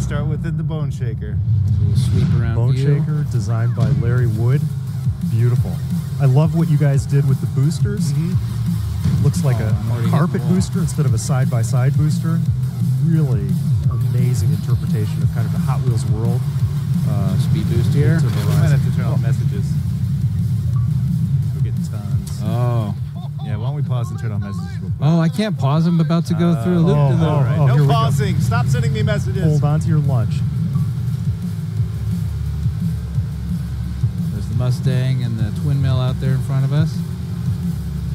start with the Bone Shaker. We'll sweep around. Bone Shaker, designed by Larry Wood. Beautiful. I love what you guys did with the boosters. Looks like a carpet booster instead of a side-by-side booster. Really amazing interpretation of kind of the Hot Wheels world. Speed boost here. We might have to turn off messages. We're getting tons. Oh. Yeah, why don't we pause and turn off messages real quick? Oh, I can't pause. I'm about to go through a loop. All right. No pausing. Stop sending me messages. Hold on to your lunch. There's the Mustang and the twin mill out there in front of us.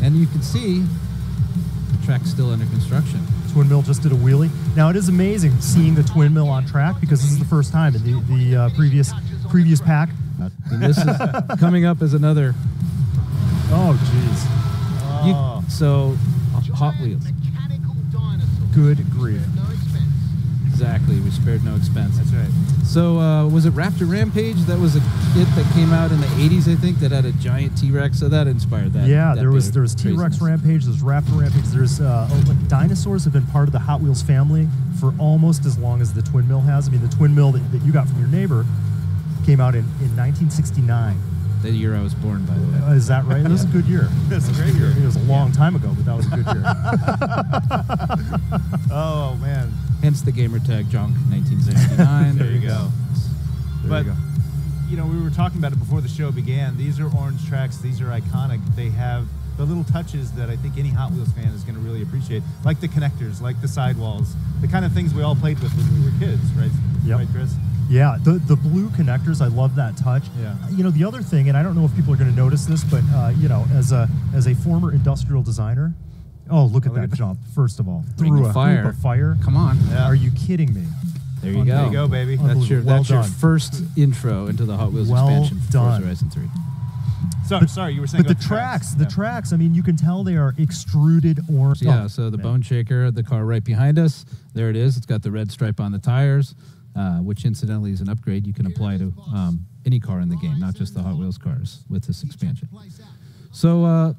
And you can see the track's still under construction. Twin mill just did a wheelie. Now, it is amazing seeing the twin mill on track because this is the first time in the previous pack. And this is coming up as another. Oh, jeez. So, Hot Wheels. Good grief. Exactly. We spared no expense. That's right. So, was it Raptor Rampage? That was a kit that came out in the 80s, I think, that had a giant T-Rex. So that inspired that. Yeah, that there was T-Rex Rampage, there's Raptor Rampage. There's dinosaurs have been part of the Hot Wheels family for almost as long as the twin mill has. I mean, the twin mill that you got from your neighbor came out in 1969. The year I was born, by the way. Is that right? That was a good year. That's a great year. It was a long time ago, but that was a good year. Oh, man. Hence the gamer tag junk 1979. There you go. There you go. You know, we were talking about it before the show began. These are orange tracks. These are iconic. They have the little touches that I think any Hot Wheels fan is going to really appreciate, like the connectors, like the sidewalls, the kind of things we all played with when we were kids, right? Yep. Right, Chris? Yeah, the blue connectors, I love that touch. Yeah. You know, the other thing, and I don't know if people are going to notice this, but you know, as a former industrial designer, oh, look at that jump! First of all, through a hoop of fire. Come on! Yeah. Are you kidding me? There you go. There you go, baby. That's your well your first intro into the Hot Wheels expansion for Forza Horizon 3. Sorry, you were saying. But the tracks. I mean, you can tell they are extruded orange. Yeah. So the Bone Shaker, the car right behind us, there it is. It's got the red stripe on the tires, which incidentally is an upgrade you can apply to any car in the game, not just the Hot Wheels cars with this expansion. So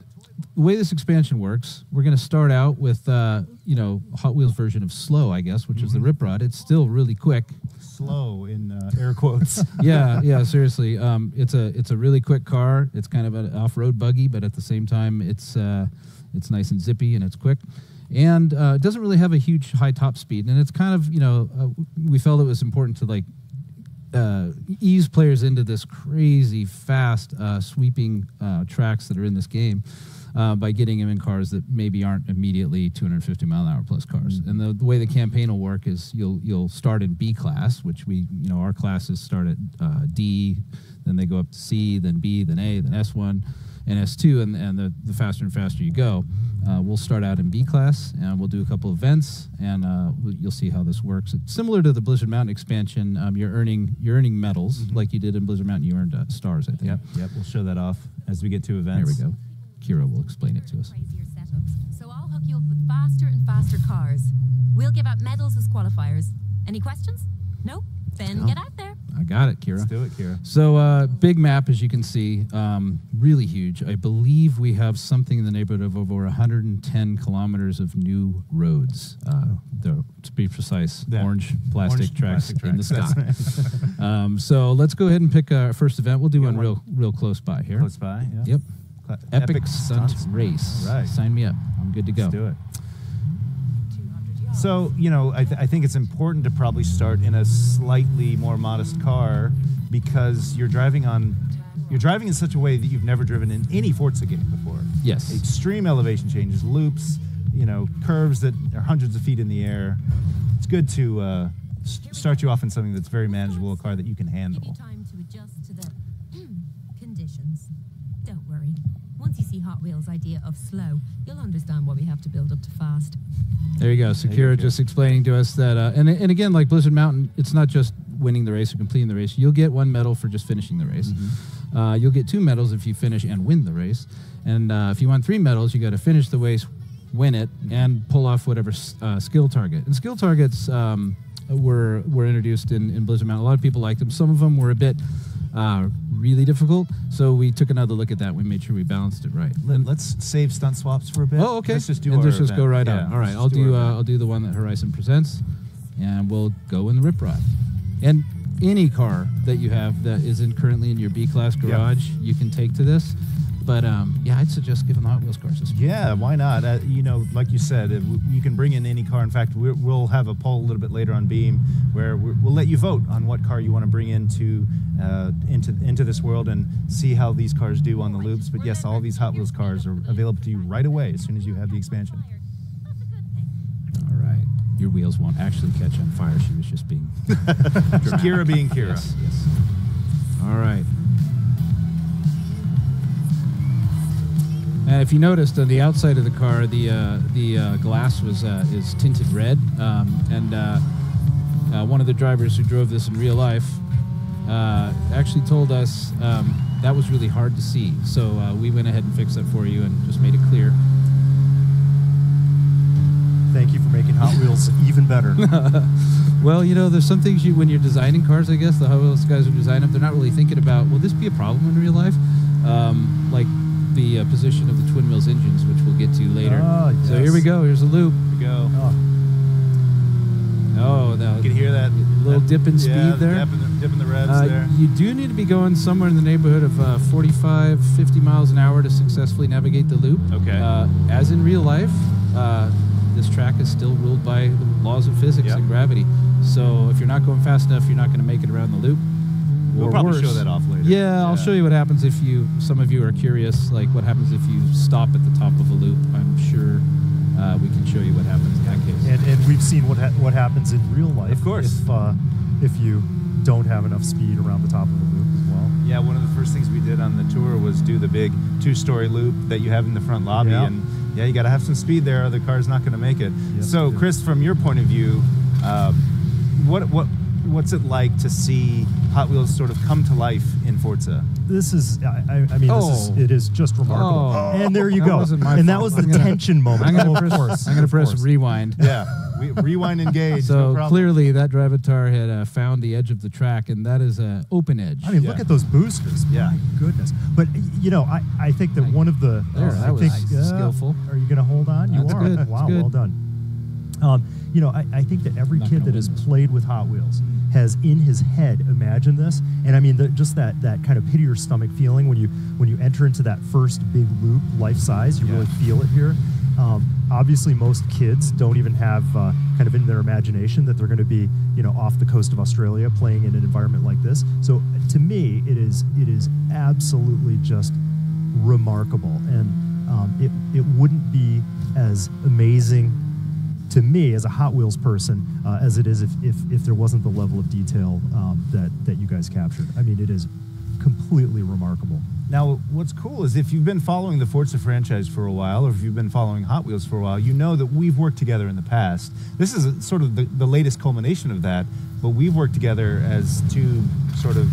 the way this expansion works, we're going to start out with you know, Hot Wheels version of slow, I guess, which is the Rip Rod. It's still really quick. Slow in air quotes. Yeah, seriously. It's a really quick car. It's kind of an off-road buggy, but at the same time, it's nice and zippy and it's quick. And it doesn't really have a huge high top speed. And it's kind of, you know, we felt it was important to like ease players into this crazy fast sweeping tracks that are in this game. By getting them in cars that maybe aren't immediately 250 mile an hour plus cars. And the way the campaign will work is you'll start in B class, which our classes start at D, then they go up to C, then B, then A, then S1, and S2, and the faster and faster you go. We'll start out in B class, and we'll do a couple events, and you'll see how this works. It's similar to the Blizzard Mountain expansion. You're earning medals like you did in Blizzard Mountain. You earned stars, I think. Yep. We'll show that off as we get to events. There we go. Kira will explain it to us. So I'll hook you up with faster and faster cars. We'll give out medals as qualifiers. Any questions? No? Then get out there. I got it, Kira. Let's do it, Kira. So big map, as you can see, really huge. I believe we have something in the neighborhood of over 110 kilometers of new roads. To be precise, orange plastic tracks in the sky. So let's go ahead and pick our first event. We'll do one real close by here. Close by, yeah. Yep. Epic Stunt Race. Right. Sign me up. I'm good to go. Let's do it. So, you know, I think it's important to probably start in a slightly more modest car because you're driving in such a way that you've never driven in any Forza game before. Yes. Extreme elevation changes, loops, you know, curves that are hundreds of feet in the air. It's good to start you off in something that's very manageable, a car that you can handle. Time to adjust to the conditions. Don't worry. Once you see Hot Wheels' idea of slow, you'll understand why we have to build up to fast. There you go. Sakura just explaining to us that, and again, like Blizzard Mountain, it's not just winning the race or completing the race. You'll get one medal for just finishing the race. You'll get 2 medals if you finish and win the race. And if you want 3 medals, you got to finish the race, win it, and pull off whatever skill target. And skill targets were introduced in Blizzard Mountain. A lot of people liked them. Some of them were a bit really difficult, so we took another look at that. We made sure we balanced it right. Let's save stunt swaps for a bit. Oh, okay. Let's just do and our let's just event. go right on. All right, I'll do the one that Horizon presents. and we'll go in the rip rod. And any car that you have that isn't currently in your B-class garage, you can take to this. But yeah, I'd suggest giving the Hot Wheels cars a spin. Yeah, why not? You know, like you said, you can bring in any car. In fact, we'll have a poll a little bit later on Beam where we'll let you vote on what car you want to bring into this world and see how these cars do on the loops. But yes, all these Hot Wheels cars are available to you right away as soon as you have the expansion. All right. Your wheels won't actually catch on fire. She was just being Kira being Kira. Yes, yes. All right. And if you noticed on the outside of the car, the glass is tinted red, and one of the drivers who drove this in real life actually told us that was really hard to see. So we went ahead and fixed that for you and just made it clear. Thank you for making Hot Wheels even better. Well, you know, there's some things when you're designing cars, I guess, the Hot Wheels guys who design them, they're not really thinking about, will this be a problem in real life? Like the position of the twin wheels engines, which we'll get to later. Oh, yes. So here we go. Here's a loop. Here we go. Oh, no. You can hear that little dip in speed there. Dip in the revs there. You do need to be going somewhere in the neighborhood of 45, 50 miles an hour to successfully navigate the loop. Okay. As in real life, this track is still ruled by the laws of physics and gravity. So if you're not going fast enough, you're not going to make it around the loop. We'll probably show that off later. Yeah, I'll show you what happens if some of you are curious, like what happens if you stop at the top of a loop. I'm sure we can show you what happens in that case. And we've seen what happens in real life. Of course. If you don't have enough speed around the top of the loop as well. Yeah, one of the first things we did on the tour was do the big 2-story loop that you have in the front lobby. Yeah. And yeah, you got to have some speed there or the car's not going to make it. Yes, so, Chris, from your point of view, what's it like to see Hot Wheels sort of come to life in Forza? This is, it is just remarkable. Oh. And there you That go. wasn't my And that fault. was the tension moment. I'm Of course. going to press rewind. Yeah, rewind, engage. So no problem. clearly that Drivatar had found the edge of the track, and that is an open edge. I mean, look at those boosters. Yeah. My goodness. But, you know, I think that one of the... That was skillful. Are you going to hold on? That's you are. good. Wow, That's good. well done. You know, I think that every Not kid gonna that has win. played with Hot Wheels has in his head imagined this, and I mean just that kind of pit of your stomach feeling when you enter into that first big loop, life size. You really feel it here. Obviously, most kids don't even have kind of in their imagination that they're going to be, you know, off the coast of Australia playing in an environment like this. So to me, it is absolutely just remarkable, and it wouldn't be as amazing to me as a Hot Wheels person as it is if there wasn't the level of detail that you guys captured. I mean, it is completely remarkable. Now, what's cool is if you've been following the Forza franchise for a while, or if you've been following Hot Wheels for a while, you know that we've worked together in the past. This is sort of the latest culmination of that, but we've worked together as two sort of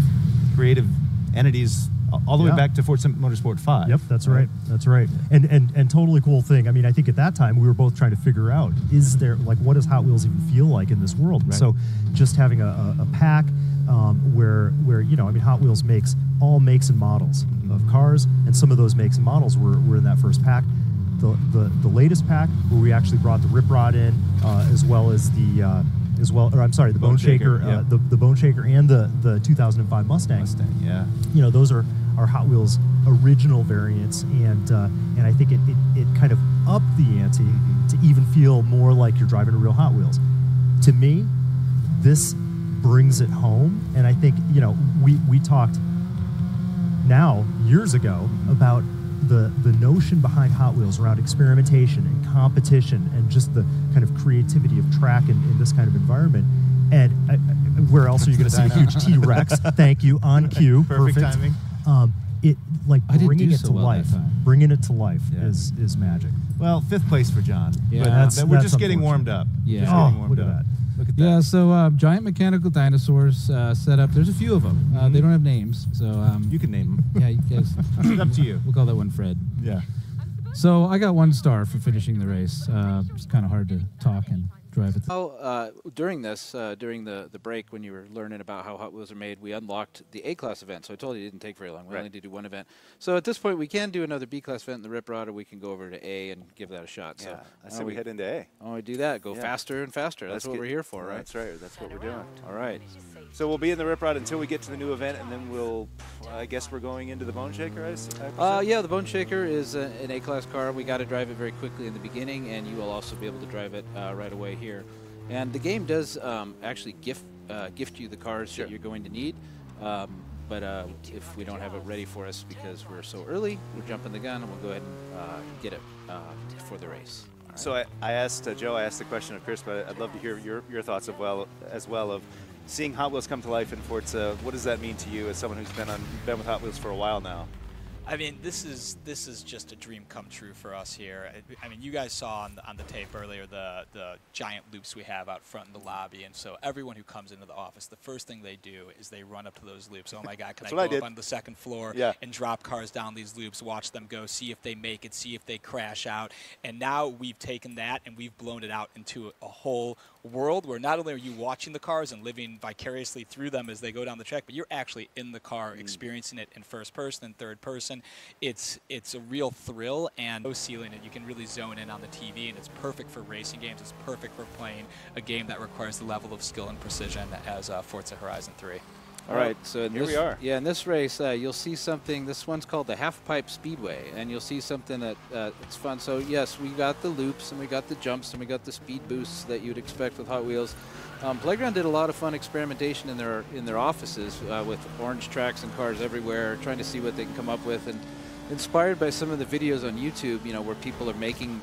creative entities all the way back to Forza Motorsport 5. Yep, that's right. That's right. And totally cool thing. I mean, I think at that time we were both trying to figure out, is there, like, what does Hot Wheels even feel like in this world? Right. So just having a pack where, you know, I mean, Hot Wheels makes all makes and models of cars, and some of those makes and models were in that first pack. The latest pack, where we actually brought the rip rod in, as well as the Bone Shaker, the Bone Shaker, and the 2005 Mustang. Yeah. You know, those are Hot Wheels original variants, and I think it kind of upped the ante to even feel more like you're driving a real Hot Wheels. To me, this brings it home, and I think, you know, we talked now years ago about the notion behind Hot Wheels around experimentation and competition and just the kind of creativity of track in this kind of environment. And where else are you going to see a huge T-Rex? Thank you, on cue. Perfect timing. It, like, I didn't bringing do it so to well that life. time. Bringing it to life is magic. Well, 5th place for John. Yeah. But That's we're just getting unfortunate. warmed up. Yeah. Just Oh, getting warmed look at up. that. Look at that. Yeah, so giant mechanical dinosaurs set up. There's a few of them. They don't have names, so You can name them. yeah, you guys. It's up to you. We'll call that one Fred. Yeah. So I got 1 star for finishing the race. It's kind of hard to talk and drive it. Oh, during this, during the break when you were learning about how Hot Wheels are made, we unlocked the A-Class event. So I told you it didn't take very long. We only did do one event. So at this point, we can do another B-Class event in the Rip Rod, or we can go over to A and give that a shot. Yeah, So I say we head into A. Oh, we do that. Go faster and faster. That's what we're here for, right? That's right. That's what we're doing. All right. So we'll be in the Rip Rod until we get to the new event, and then we'll, I guess we're going into the Bone Shaker, I presume? Yeah, the Bone Shaker is an A-Class car. We got to drive it very quickly in the beginning, and you will also be able to drive it right away here. And the game does actually gift you the cars that you're going to need. But if we don't have it ready for us because we're so early, we're jumping the gun, and we'll go ahead and get it for the race. Right. So I asked Joe, I asked the question of Chris, but I'd love to hear your thoughts as well of seeing Hot Wheels come to life in Forza. What does that mean to you as someone who's been with Hot Wheels for a while now? I mean, this is just a dream come true for us here. I mean, you guys saw on the tape earlier the giant loops we have out front in the lobby, and so everyone who comes into the office, the first thing they do is they run up to those loops. Oh my God, can I go up on the second floor and drop cars down these loops, watch them go, see if they make it, see if they crash out. And now we've taken that and we've blown it out into a whole world where not only are you watching the cars and living vicariously through them as they go down the track, but you're actually in the car experiencing it in first person and third person. It's a real thrill, and no ceiling, and you can really zone in on the TV, and it's perfect for racing games. It's perfect for playing a game that requires the level of skill and precision as Forza Horizon 3. All right, so here we are. Yeah, in this race, you'll see something. This one's called the Half Pipe Speedway, and you'll see something that it's fun. So yes, we got the loops, and we got the jumps, and we got the speed boosts that you'd expect with Hot Wheels. Playground did a lot of fun experimentation in their offices with orange tracks and cars everywhere, trying to see what they can come up with, and inspired by some of the videos on YouTube, you know, where people are making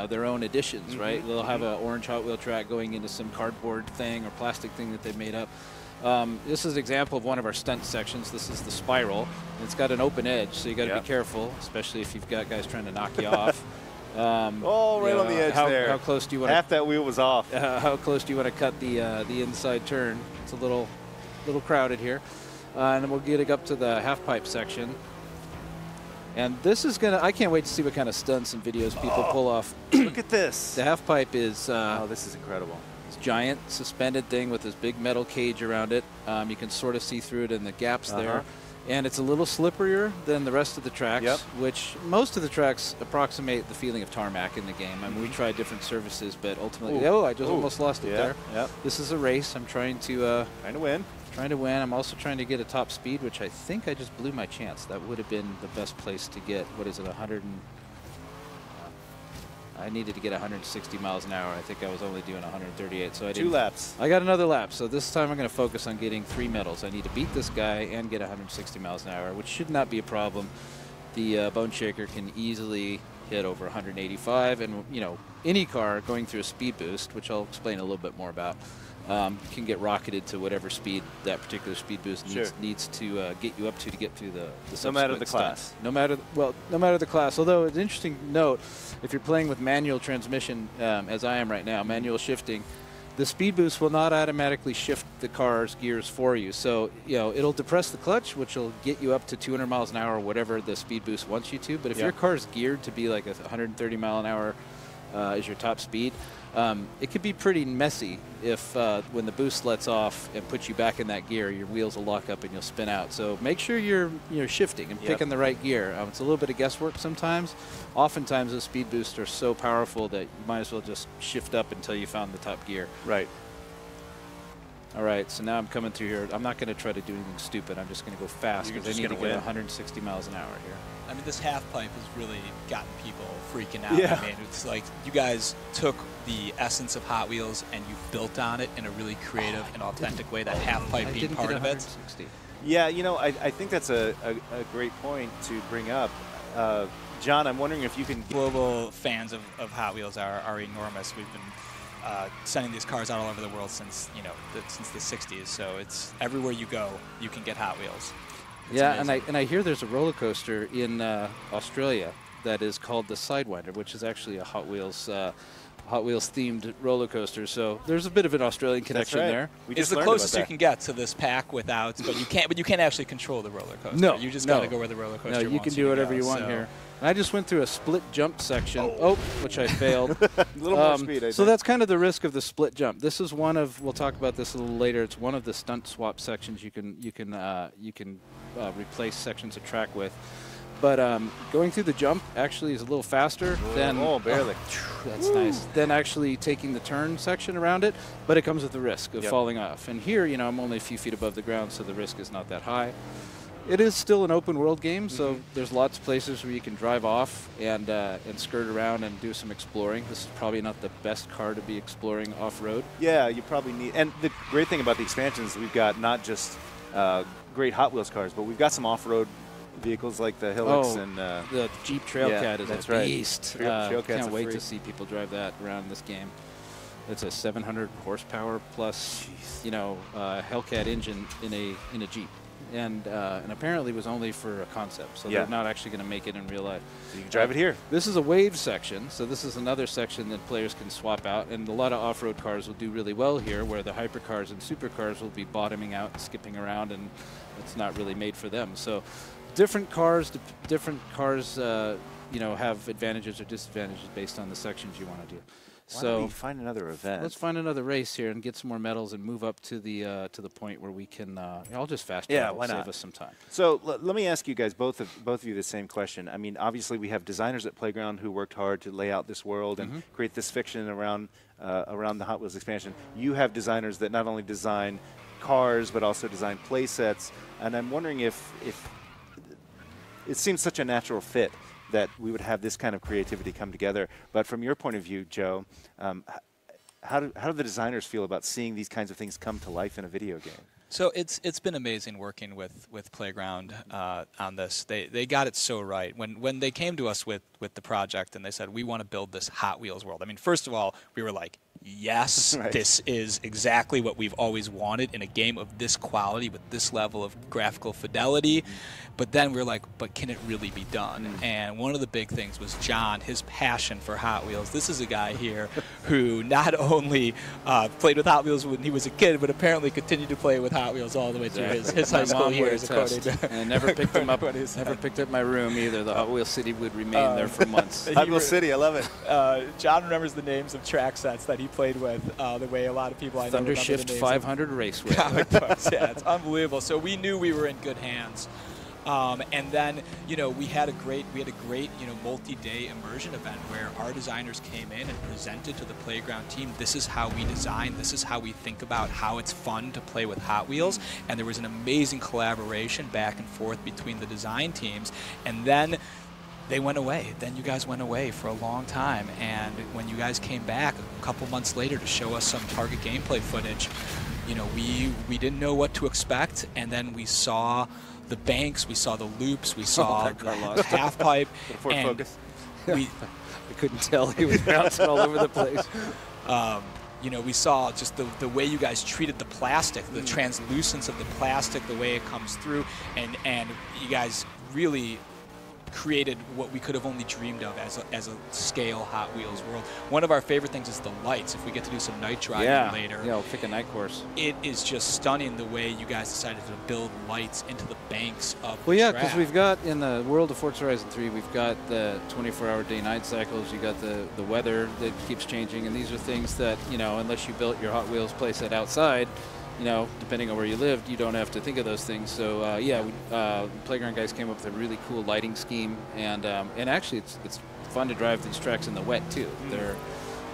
their own additions, right? They'll have an orange Hot Wheel track going into some cardboard thing or plastic thing that they made up. This is an example of one of our stunt sections. This is the spiral. It's got an open edge, so you got to be careful, especially if you've got guys trying to knock you off. Right on the edge there. How close do you want? Half that wheel was off. How close do you want to cut the inside turn? It's a little crowded here, and then we'll get it up to the half pipe section. And this is I can't wait to see what kind of stunts and videos people pull off. Look at this. The half pipe is oh, this is incredible. This giant suspended thing with this big metal cage around it. You can sort of see through it in the gaps there. And it's a little slipperier than the rest of the tracks, which most of the tracks approximate the feeling of tarmac in the game. I mean, we tried different surfaces, but ultimately, I just almost lost it there. This is a race. I'm trying to win. Trying to win. I'm also trying to get a top speed, which I think I just blew my chance. That would have been the best place to get, what is it, 100 and... I needed to get 160 miles an hour. I think I was only doing 138, so I did 2 laps. I got another lap, so this time I'm going to focus on getting 3 medals. I need to beat this guy and get 160 miles an hour, which should not be a problem. The Bone Shaker can easily hit over 185, and you know, any car going through a speed boost, which I'll explain a little bit more about, can get rocketed to whatever speed that particular speed boost needs to get you up to get through the no matter the class. No matter the class. Although it's an interesting note, if you're playing with manual transmission, as I am right now, manual shifting, the speed boost will not automatically shift the car's gears for you. So, you know, it'll depress the clutch, which will get you up to 200 miles an hour, or whatever the speed boost wants you to. But if your car's geared to be like 130 mile an hour is your top speed, it could be pretty messy if when the boost lets off and puts you back in that gear, your wheels will lock up and you'll spin out. So make sure you're shifting and picking the right gear. It's a little bit of guesswork sometimes. Oftentimes those speed boosts are so powerful that you might as well just shift up until you found the top gear. Right. All right, so now I'm coming through here. I'm not going to try to do anything stupid. I'm just going to go fast because I need to get 160 miles an hour here. I mean, this half pipe has really gotten people freaking out. I mean, it's like you guys took the essence of Hot Wheels and you built on it in a really creative and authentic way, that half pipe being part of it. Yeah, you know, I think that's a great point to bring up. John, I'm wondering if you can... Global fans of Hot Wheels are enormous. We've been sending these cars out all over the world since, you know, since the 60s. So it's everywhere you go, you can get Hot Wheels. It's amazing. and I hear there's a roller coaster in Australia that is called the Sidewinder, which is actually a Hot Wheels themed roller coaster. So there's a bit of an Australian connection there. It's the closest you can get to this pack without, but you can't actually control the roller coaster. No, you just got to go where the roller coaster wants you can do whatever you want here. I just went through a split jump section, which I failed. A little more speed, I think. So that's kind of the risk of the split jump. This is one of, we'll talk about this a little later, it's one of the stunt swap sections you can replace sections of track with. But going through the jump actually is a little faster than... Oh, barely. That's nice. Than actually taking the turn section around it, but it comes with the risk of falling off. And here, you know, I'm only a few feet above the ground, so the risk is not that high. It is still an open world game, so there's lots of places where you can drive off and skirt around and do some exploring. This is probably not the best car to be exploring off-road. Yeah, you probably need... And the great thing about the expansions, we've got not just great Hot Wheels cars, but we've got some off-road vehicles like the Hilux and the Jeep Trailcat is a beast. Can't wait to see people drive that around this game. It's a 700 horsepower plus, you know, Hellcat engine in a Jeep, and apparently was only for a concept, so they're not actually going to make it in real life. So you can drive it here. This is a wave section, so this is another section that players can swap out, and a lot of off-road cars will do really well here, where the hypercars and supercars will be bottoming out and skipping around, and it's not really made for them. So different cars, you know, have advantages or disadvantages based on the sections you want to do. Why don't we find another event? Let's find another race here and get some more medals and move up to the point where we can. I'll just fast travel. Yeah, why not? Save us some time. So let me ask you guys, both of you, the same question. I mean, obviously we have designers at Playground who worked hard to lay out this world and create this fiction around the Hot Wheels expansion. You have designers that not only design cars but also design play sets, and I'm wondering if it seems such a natural fit that we would have this kind of creativity come together. But from your point of view, Joe, how do the designers feel about seeing these kinds of things come to life in a video game? So it's been amazing working with Playground on this. They got it so right. When they came to us with the project and they said, we want to build this Hot Wheels world. I mean, first of all, we were like, yes, this is exactly what we've always wanted in a game of this quality with this level of graphical fidelity. But then we were like, but can it really be done? And one of the big things was John, his passion for Hot Wheels. This is a guy here who not only played with Hot Wheels when he was a kid, but apparently continued to play with Hot Wheels all the way through his high school years. And never picked them up. Never picked up my room either. The Hot Wheels City would remain there for months. Hot Wheels City, I love it. John remembers the names of track sets that he played with, the way a lot of people I know remember the names. Thundershift 500 Raceway. Comic books, yeah, it's unbelievable. So we knew we were in good hands. And then, you know, we had a great, you know, multi-day immersion event where our designers came in and presented to the Playground team, this is how we design, this is how we think about how it's fun to play with Hot Wheels. And there was an amazing collaboration back and forth between the design teams. And then they went away. Then you guys went away for a long time. And when you guys came back a couple months later to show us some target gameplay footage, you know, we didn't know what to expect. And then we saw the banks, we saw the loops, we saw the half pipe. And I couldn't tell. He was bouncing all over the place. You know, we saw just the way you guys treated the plastic, the translucence of the plastic, the way it comes through, and you guys really created what we could have only dreamed of as a scale Hot Wheels world. One of our favorite things is the lights. If we get to do some night driving later. Yeah, we'll pick a night course. It is just stunning the way you guys decided to build lights into the banks of the track. Because we've got, in the world of Forza Horizon 3, we've got the 24-hour day-night cycles, you got the weather that keeps changing, and these are things that, you know, unless you built your Hot Wheels playset outside, you know, depending on where you lived, you don't have to think of those things. So Playground guys came up with a really cool lighting scheme, and actually it's fun to drive these tracks in the wet too. They're,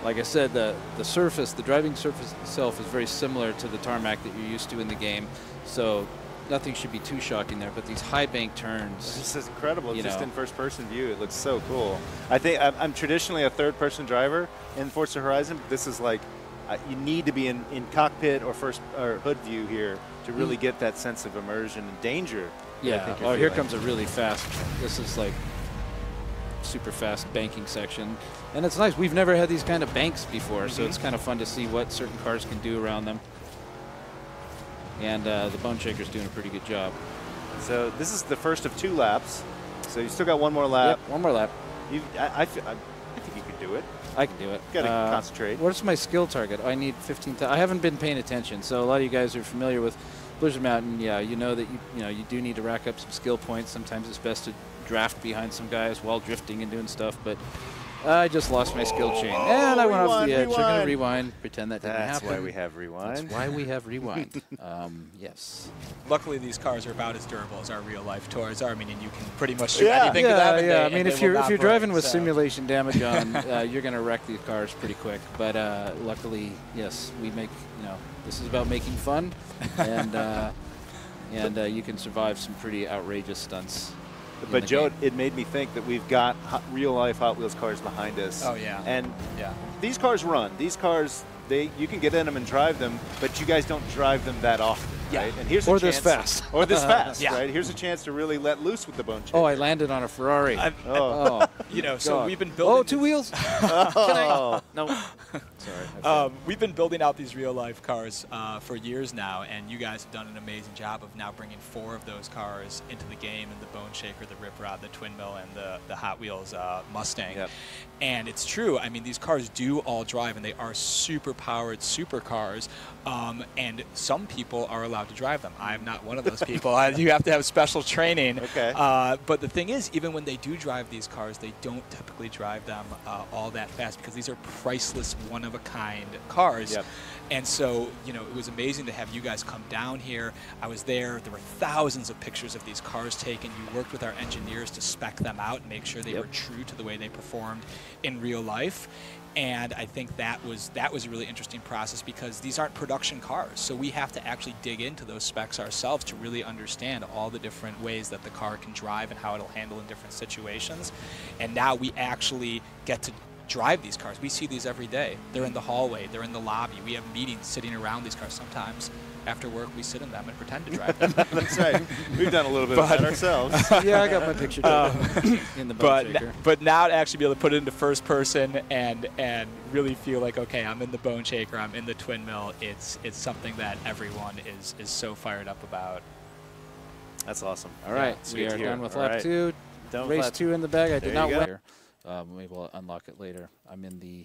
like I said, the surface, the driving surface itself is very similar to the tarmac that you're used to in the game. So nothing should be too shocking there. But these high bank turns, this is incredible. Just in first-person view, it looks so cool. I think I'm traditionally a third-person driver in Forza Horizon, but this is like. You need to be in cockpit or hood view here to really get that sense of immersion and danger. Yeah. Oh, here comes a really fast. This is like super fast banking section, and it's nice. We've never had these kind of banks before, so it's kind of fun to see what certain cars can do around them. And the Bone Shaker's doing a pretty good job. So this is the first of 2 laps. So you still got one more lap. Yep, one more lap. I think you could do it. I can do it. Got to concentrate. What's my skill target? I need 15,000. I haven't been paying attention, so a lot of you guys are familiar with Blizzard Mountain. Yeah, you know that you do need to rack up some skill points. Sometimes it's best to draft behind some guys while drifting and doing stuff, but I just lost my skill chain. And I went off the edge. We're going to rewind, pretend that didn't happen. That's why we have rewind. That's why we have rewind. Yes. Luckily, these cars are about as durable as our real-life toys are. I mean, you can pretty much shoot anything to them. Yeah, I mean, if you're driving with so. simulation damage on, you're going to wreck these cars pretty quick. But luckily, yes, we make, this is about making fun, and you can survive some pretty outrageous stunts. But Joe, it made me think that we've got real-life Hot Wheels cars behind us. Oh yeah. And these cars run. These cars, you can get in them and drive them, but you guys don't drive them that often, right? And here's or a chance, this fast. Or this fast, right? Here's a chance to really let loose with the bone chaser. Oh, I landed on a Ferrari. So we've been building. Oh, two wheels. Oh, no. Sorry. We've been building out these real-life cars for years now, and you guys have done an amazing job of now bringing 4 of those cars into the game, and the Bone Shaker, the Rip Rod, the Twin Mill, and the Hot Wheels Mustang. Yep. And it's true. I mean, these cars do all drive, and they are super-powered supercars, and some people are allowed to drive them. I'm not one of those people. You have to have special training. Okay. But the thing is, even when they do drive these cars, they don't typically drive them all that fast because these are priceless, one-of-a-kind cars. Yep. And so, it was amazing to have you guys come down here. I was there. There were thousands of pictures of these cars taken. You worked with our engineers to spec them out and make sure they were true to the way they performed in real life. And I think that was a really interesting process because these aren't production cars. So we have to actually dig into those specs ourselves to really understand all the different ways that the car can drive and how it'll handle in different situations. And now we actually get to drive these cars. We see these every day. They're in the hallway. They're in the lobby. We have meetings sitting around these cars. Sometimes after work, we sit in them and pretend to drive them. That's right. We've done a little bit of that ourselves. Yeah, I got my picture in the Bone Shaker. But now to actually be able to put it into first person and really feel like, okay, I'm in the Bone Shaker, I'm in the Twin Mill, it's something that everyone is so fired up about. That's awesome. All right, we are done with lap 2. Race 2 in the bag. I did not win. Maybe we'll unlock it later. I'm in the...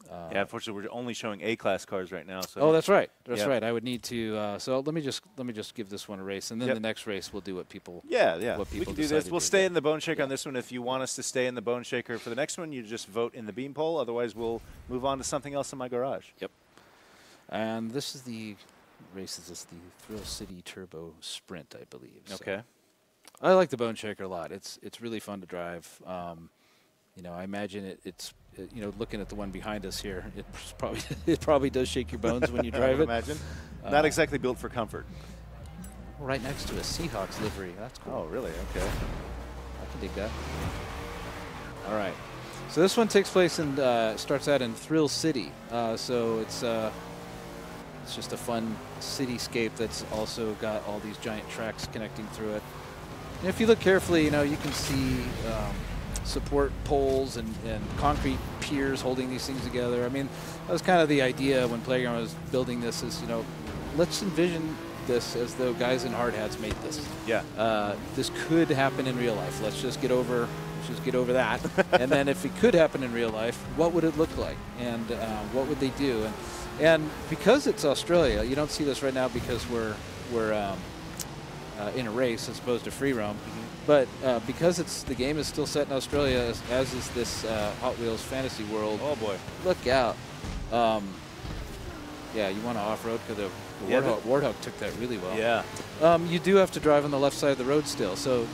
yeah, unfortunately, we're only showing A-class cars right now. So that's right. That's right. I would need to. So let me just give this one a race, and then the next race we'll do what people. Yeah. What people we can do this. We'll stay in the Bone Shaker on this one. If you want us to stay in the Bone Shaker for the next one, you just vote in the beam poll. Otherwise, we'll move on to something else in my garage. Yep. And this is the race. This is the Thrill City Turbo Sprint, I believe. Okay. So I like the Bone Shaker a lot. It's really fun to drive. I imagine it's looking at the one behind us here, it probably does shake your bones when you drive it. Imagine. Not exactly built for comfort. Right next to a Seahawks livery. That's cool. Oh, really? Okay. I can dig that. All right. So this one takes place in starts out in Thrill City. So it's just a fun cityscape that's also got all these giant tracks connecting through it. And if you look carefully, you can see support poles and concrete piers holding these things together. I mean, that was kind of the idea when Playground was building this is, let's envision this as though guys in hard hats made this. Yeah. This could happen in real life. Let's just get over that. And then if it could happen in real life, what would it look like? And what would they do? And because it's Australia, you don't see this right now because we're in a race as opposed to free roam. But because the game is still set in Australia, as is this Hot Wheels Fantasy World. Oh boy! Look out! Yeah, you want to off-road because the Warthog took that really well. Yeah. You do have to drive on the left side of the road still. So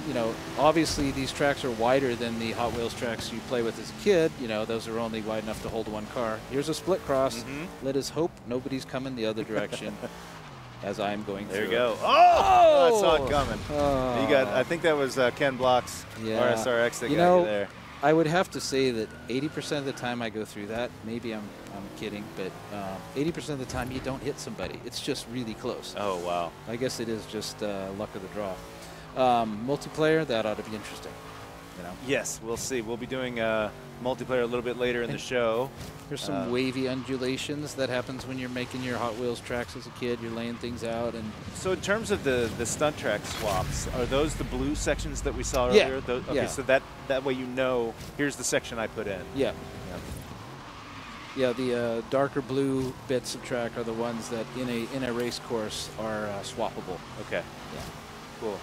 obviously these tracks are wider than the Hot Wheels tracks you play with as a kid. Those are only wide enough to hold one car. Here's a split cross. Let us hope nobody's coming the other direction. As I'm going through. There you go. Oh! I saw it coming. You got. I think that was Ken Block's RSRX that got you there. I would have to say that 80% of the time I go through that. Maybe I'm kidding, but 80% of the time you don't hit somebody. It's just really close. Oh wow! I guess it is just luck of the draw. Multiplayer, that ought to be interesting. Yes, we'll see. We'll be doing multiplayer a little bit later in the show. There's some wavy undulations that happens when you're making your Hot Wheels tracks as a kid. You're laying things out. And so in terms of the stunt track swaps, are those the blue sections that we saw earlier? Okay, so that way here's the section I put in. Yeah. Yeah, the darker blue bits of track are the ones that in a race course are swappable. Okay. Yeah. Cool.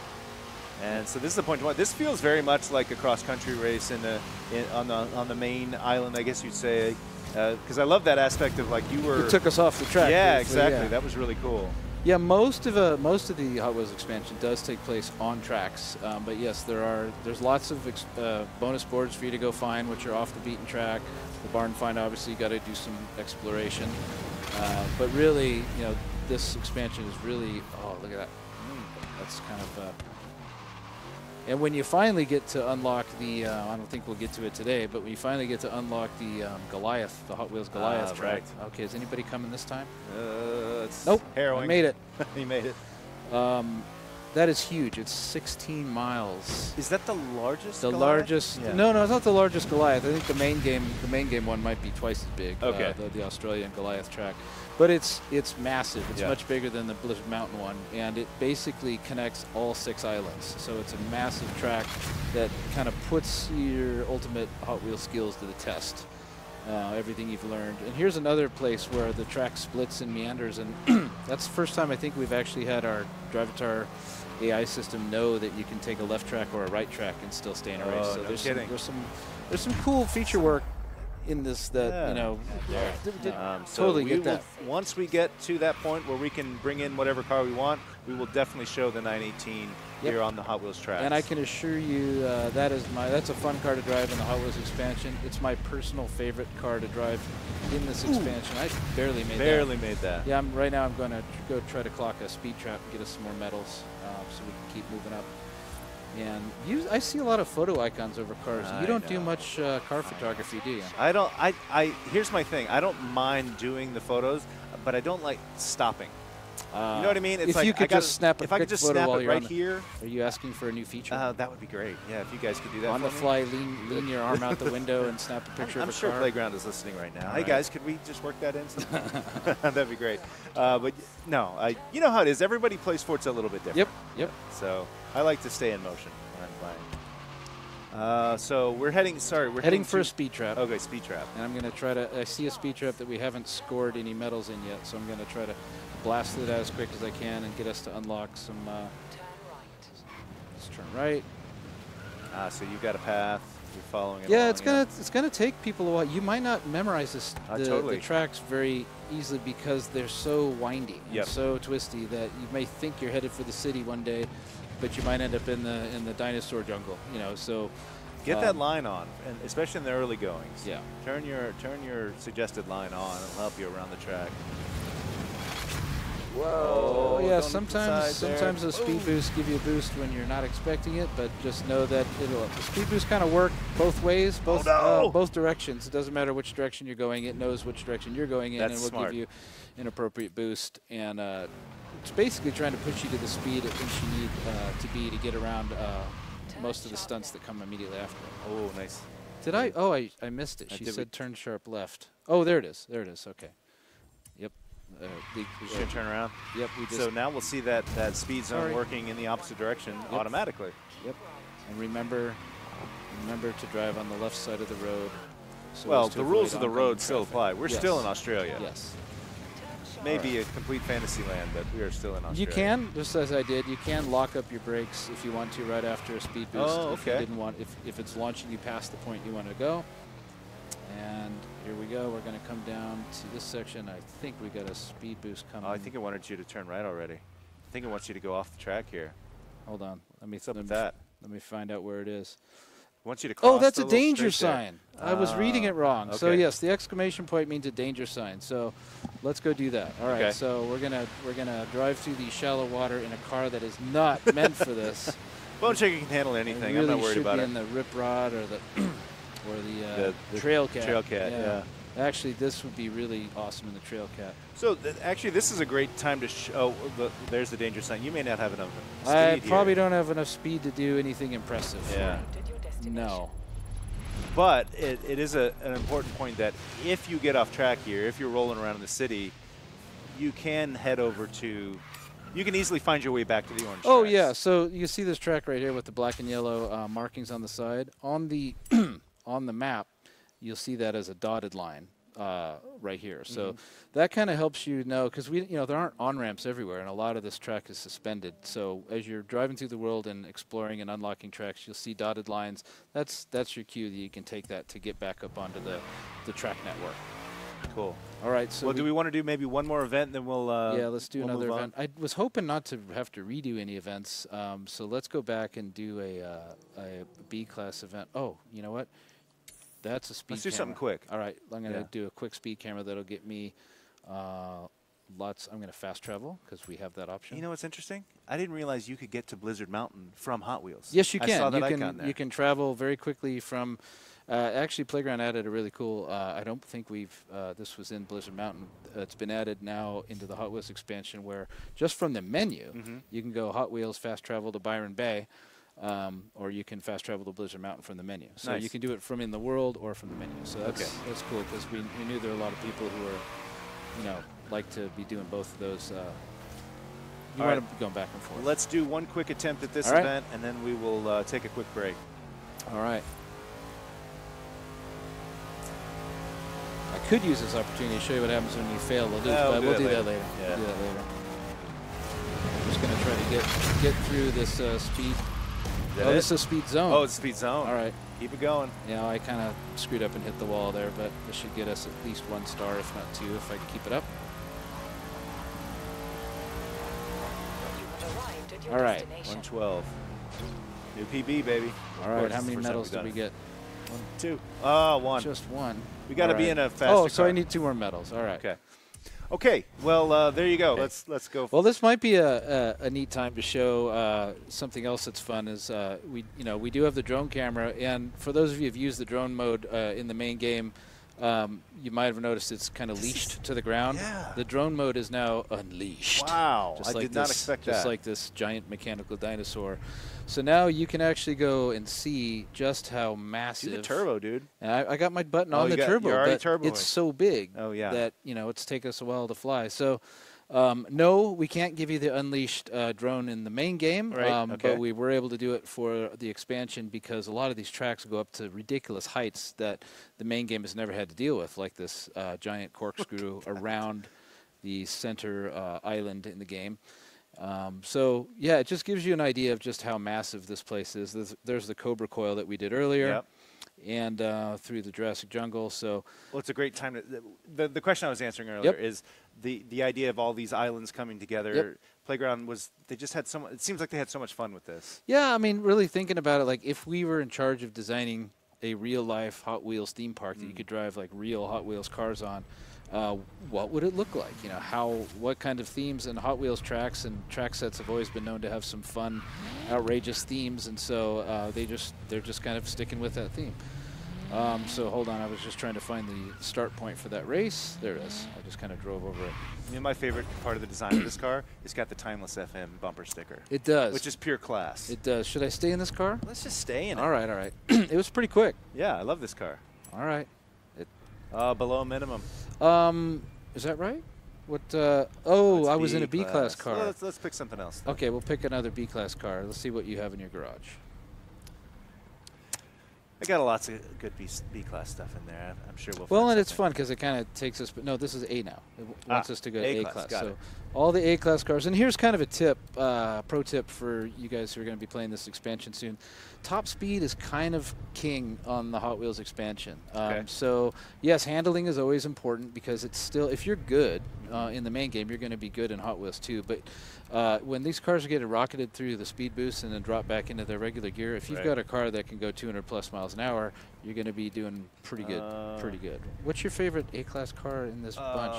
And so this is the point. This feels very much like a cross-country race on the main island, I guess you'd say, because I love that aspect of like you were. It took us off the track. Yeah, briefly, exactly. yeah. That was really cool. Yeah, most of the Hot Wheels expansion does take place on tracks, but yes, there's lots of bonus boards for you to go find, which are off the beaten track. The barn find, obviously, you got to do some exploration, but really, you know, this expansion is really, oh, look at that. That's kind of. And when you finally get to unlock the, I don't think we'll get to it today, but when you finally get to unlock the Goliath, the Hot Wheels Goliath track. Right. Okay, is anybody coming this time? It's Nope. harrowing. I made it. He made it. That is huge. It's 16 miles. Is that the largest? The Goliath? largest? Yeah. No, it's not the largest Goliath. I think the main game one might be twice as big. Okay. The Australian Goliath track, but it's massive. It's Yeah. much bigger than the Blizzard Mountain one, and it basically connects all 6 islands. So it's a massive track that kind of puts your ultimate Hot Wheels skills to the test. Everything you've learned. And here's another place where the track splits and meanders, and that's the first time I think we've actually had our Drivatar AI system know that you can take a left track or a right track and still stay in a race. Oh, So no there's kidding. there's some cool feature work in this that you know So totally we get will, that. once we get to that point where we can bring in whatever car we want, we will definitely show the 918 Yep. here on the Hot Wheels track. And I can assure you that's a fun car to drive in the Hot Wheels expansion. It's my personal favorite car to drive in this expansion. I barely made that. Yeah, right now I'm going to go try to clock a speed trap and get us some more medals so we can keep moving up. And I see a lot of photo icons over cars. You don't do much car photography, do you? I don't. Here's my thing. I don't mind doing the photos, but I don't like stopping. You know what I mean? It's if like you could just snap a if I quick could just photo snap while it you're right on here, Are you asking for a new feature? that would be great. Yeah, if you guys could do that On for the me. fly, lean your arm out the window and snap a picture I'm of a sure car. Playground is listening right now. All Hey right. guys, could we just work that in? That'd be great. But no, you know how it is. Everybody plays Forza a little bit different. Yep. So I like to stay in motion when I'm playing. So we're heading. Sorry, we're Heading for to, a speed trap. Okay, speed trap. And I'm going to try to, I see a speed trap that we haven't scored any medals in yet, so I'm going to try to blast it as quick as I can and get us to unlock some, let's turn right. So you've got a path. You're following it. Yeah, along, it's gonna take people a while. You might not memorize Totally. the tracks very easily because they're so windy Yep. and so twisty that you may think you're headed for the city one day, but you might end up in the dinosaur jungle. You know, so Get that line on, and especially in the early goings. Yeah. Turn your suggested line on. It'll help you around the track. Whoa! Oh, Yeah, don't sometimes decide there. the speed boosts give you a boost when you're not expecting it, but just know that the speed boosts kind of work both ways, both directions. It doesn't matter which direction you're going; it knows which direction you're going in, That's and will smart. give you an appropriate boost. And it's basically trying to push you to the speed at which you need to be to get around most of the stunts that come immediately after it. Oh, nice. Did I? Oh, I missed it. She did said turn sharp left. Oh, there it is. There it is. Okay. Yep. You should turn around. Yep. We just. So now we'll see that speed zone Sorry. working in the opposite direction automatically. Yep. And remember to drive on the left side of the road. So Well, as to the rules avoid of the oncoming road still traffic. apply. We're Yes. still in Australia. Yes. Maybe a complete fantasy land, but we are still in Australia. You can, just as I did, you can lock up your brakes if you want to right after a speed boost. Oh, If you okay. didn't want, if it's launching you past the point you want to go. And here we go. We're going to come down to this section. I think we got a speed boost coming. Oh, I think it wanted you to turn right already. I think it wants you to go off the track here. Hold on. What's up with that? Let me find out where it is. It wants you to cross Oh, that's the a little danger streak there. sign. I was reading it wrong. So okay. yes, the exclamation point means a danger sign. So let's go do that. All right. Okay. So we're gonna drive through the shallow water in a car that is not meant for this. Bone Shaker can handle anything. It really I'm not worried should about be it. in the rip rod or the The trail cat. Trail Cat, yeah. Actually, this would be really awesome in the trail cat. So actually, this is a great time to show. There's the danger sign. You may not have enough speed I here. probably don't have enough speed to do anything impressive. Yeah. No. But it is an important point that if you get off track here, if you're rolling around in the city, you can head over to. You can easily find your way back to the orange. Oh tracks. yeah, so you see this track right here with the black and yellow markings on the side. On the on the map, you'll see that as a dotted line. right here. So that kind of helps you know, because there aren't on-ramps everywhere, and a lot of this track is suspended. So as you're driving through the world and exploring and unlocking tracks, you'll see dotted lines. That's your cue that you can take that to get back up onto the track network. Cool. All right. So well, do we want to do maybe one more event, then we'll yeah, let's do we'll another move event. I was hoping not to have to redo any events, so let's go back and do a B-class event. Oh, you know what? That's a speed Let's do camera. something quick. All right, I'm going to Yeah. do a quick speed camera that'll get me lots. I'm going to fast travel because we have that option. You know what's interesting? I didn't realize you could get to Blizzard Mountain from Hot Wheels. Yes, you can. I saw that you icon can. there. You can travel very quickly from. Actually, Playground added a really cool. I don't think we've. This was in Blizzard Mountain. It's been added now into the Hot Wheels expansion, where just from the menu you can go Hot Wheels fast travel to Byron Bay. Or you can fast travel to Blizzard Mountain from the menu. So Nice. you can do it from in the world or from the menu. So that's cool because we knew there were a lot of people who are, like to be doing both of those. You want to be going back and forth. Let's do one quick attempt at this All right. event, and then we will take a quick break. All right. I could use this opportunity to show you what happens when you fail the loop, but we'll do that later. Yeah. We'll do that later. I'm just going to try to get through this speed. Oh, this is a speed zone. Oh, it's speed zone. All right. Keep it going. Yeah, I kind of screwed up and hit the wall there, but this should get us at least 1 star, if not 2, if I can keep it up. All right. 112. New PB, baby. All right. How many medals did we get? 1, 2. Oh, 1. Just 1. We got to All be right. in a faster Oh, so car. I need 2 more medals. All right. Okay. Okay. Well, there you go. Okay. Let's go. Well, this might be a neat time to show something else that's fun. Is we do have the drone camera, and for those of you who've used the drone mode in the main game, you might have noticed it's kind of leashed to the ground. Yeah. The drone mode is now unleashed. Wow. Just I like did not this- expect Just that. like this giant mechanical dinosaur. So now you can actually go and see just how massive. Do the turbo, dude. And I got my button Oh, on you the got- turbo, you're already but turboing. it's so big Oh, yeah. that it's taken us a while to fly. So no, we can't give you the unleashed drone in the main game, Right, okay. but we were able to do it for the expansion because a lot of these tracks go up to ridiculous heights that the main game has never had to deal with, like this giant corkscrew around the center island in the game. So yeah, it just gives you an idea of just how massive this place is. There's the Cobra coil that we did earlier, Yep. and through the Jurassic Jungle. So Well, it's a great time to. The question I was answering earlier is the idea of all these islands coming together. Yep. Playground was. They just had so. It seems like they had so much fun with this. yeah, I mean, really thinking about it, like if we were in charge of designing a real life Hot Wheels theme park that you could drive like real Hot Wheels cars on, what would it look like? What kind of themes and Hot Wheels tracks and track sets have always been known to have some fun, outrageous themes, and so they're just kind of sticking with that theme. So hold on, I was just trying to find the start point for that race. There it is. I just kind of drove over it. My favorite part of the design of this car is got the Timeless FM bumper sticker. It does. Which is pure class. It does. Should I stay in this car? Let's just stay in it. All right, all right. It was pretty quick. Yeah, I love this car. All right. Below minimum. Is that right? What? Oh, Let's I was in a B-class car. Well, let's pick something else. then. Okay, we'll pick another B-class car. Let's see what you have in your garage. I got lots of good B-class stuff in there. I'm sure we'll. Well, find and it's something. fun because it kind of takes us. But no, this is A now. It wants us to go to A-class, A-class. got So it. all the A-class cars. And here's kind of a tip, pro tip for you guys who are going to be playing this expansion soon. Top speed is kind of king on the Hot Wheels expansion. Okay. So yes, handling is always important because it's still, if you're good in the main game, you're going to be good in Hot Wheels too. But when these cars are getting rocketed through the speed boost and then drop back into their regular gear, if you've Right. got a car that can go 200 plus miles an hour, you're going to be doing pretty good. Pretty good. What's your favorite A-class car in this bunch?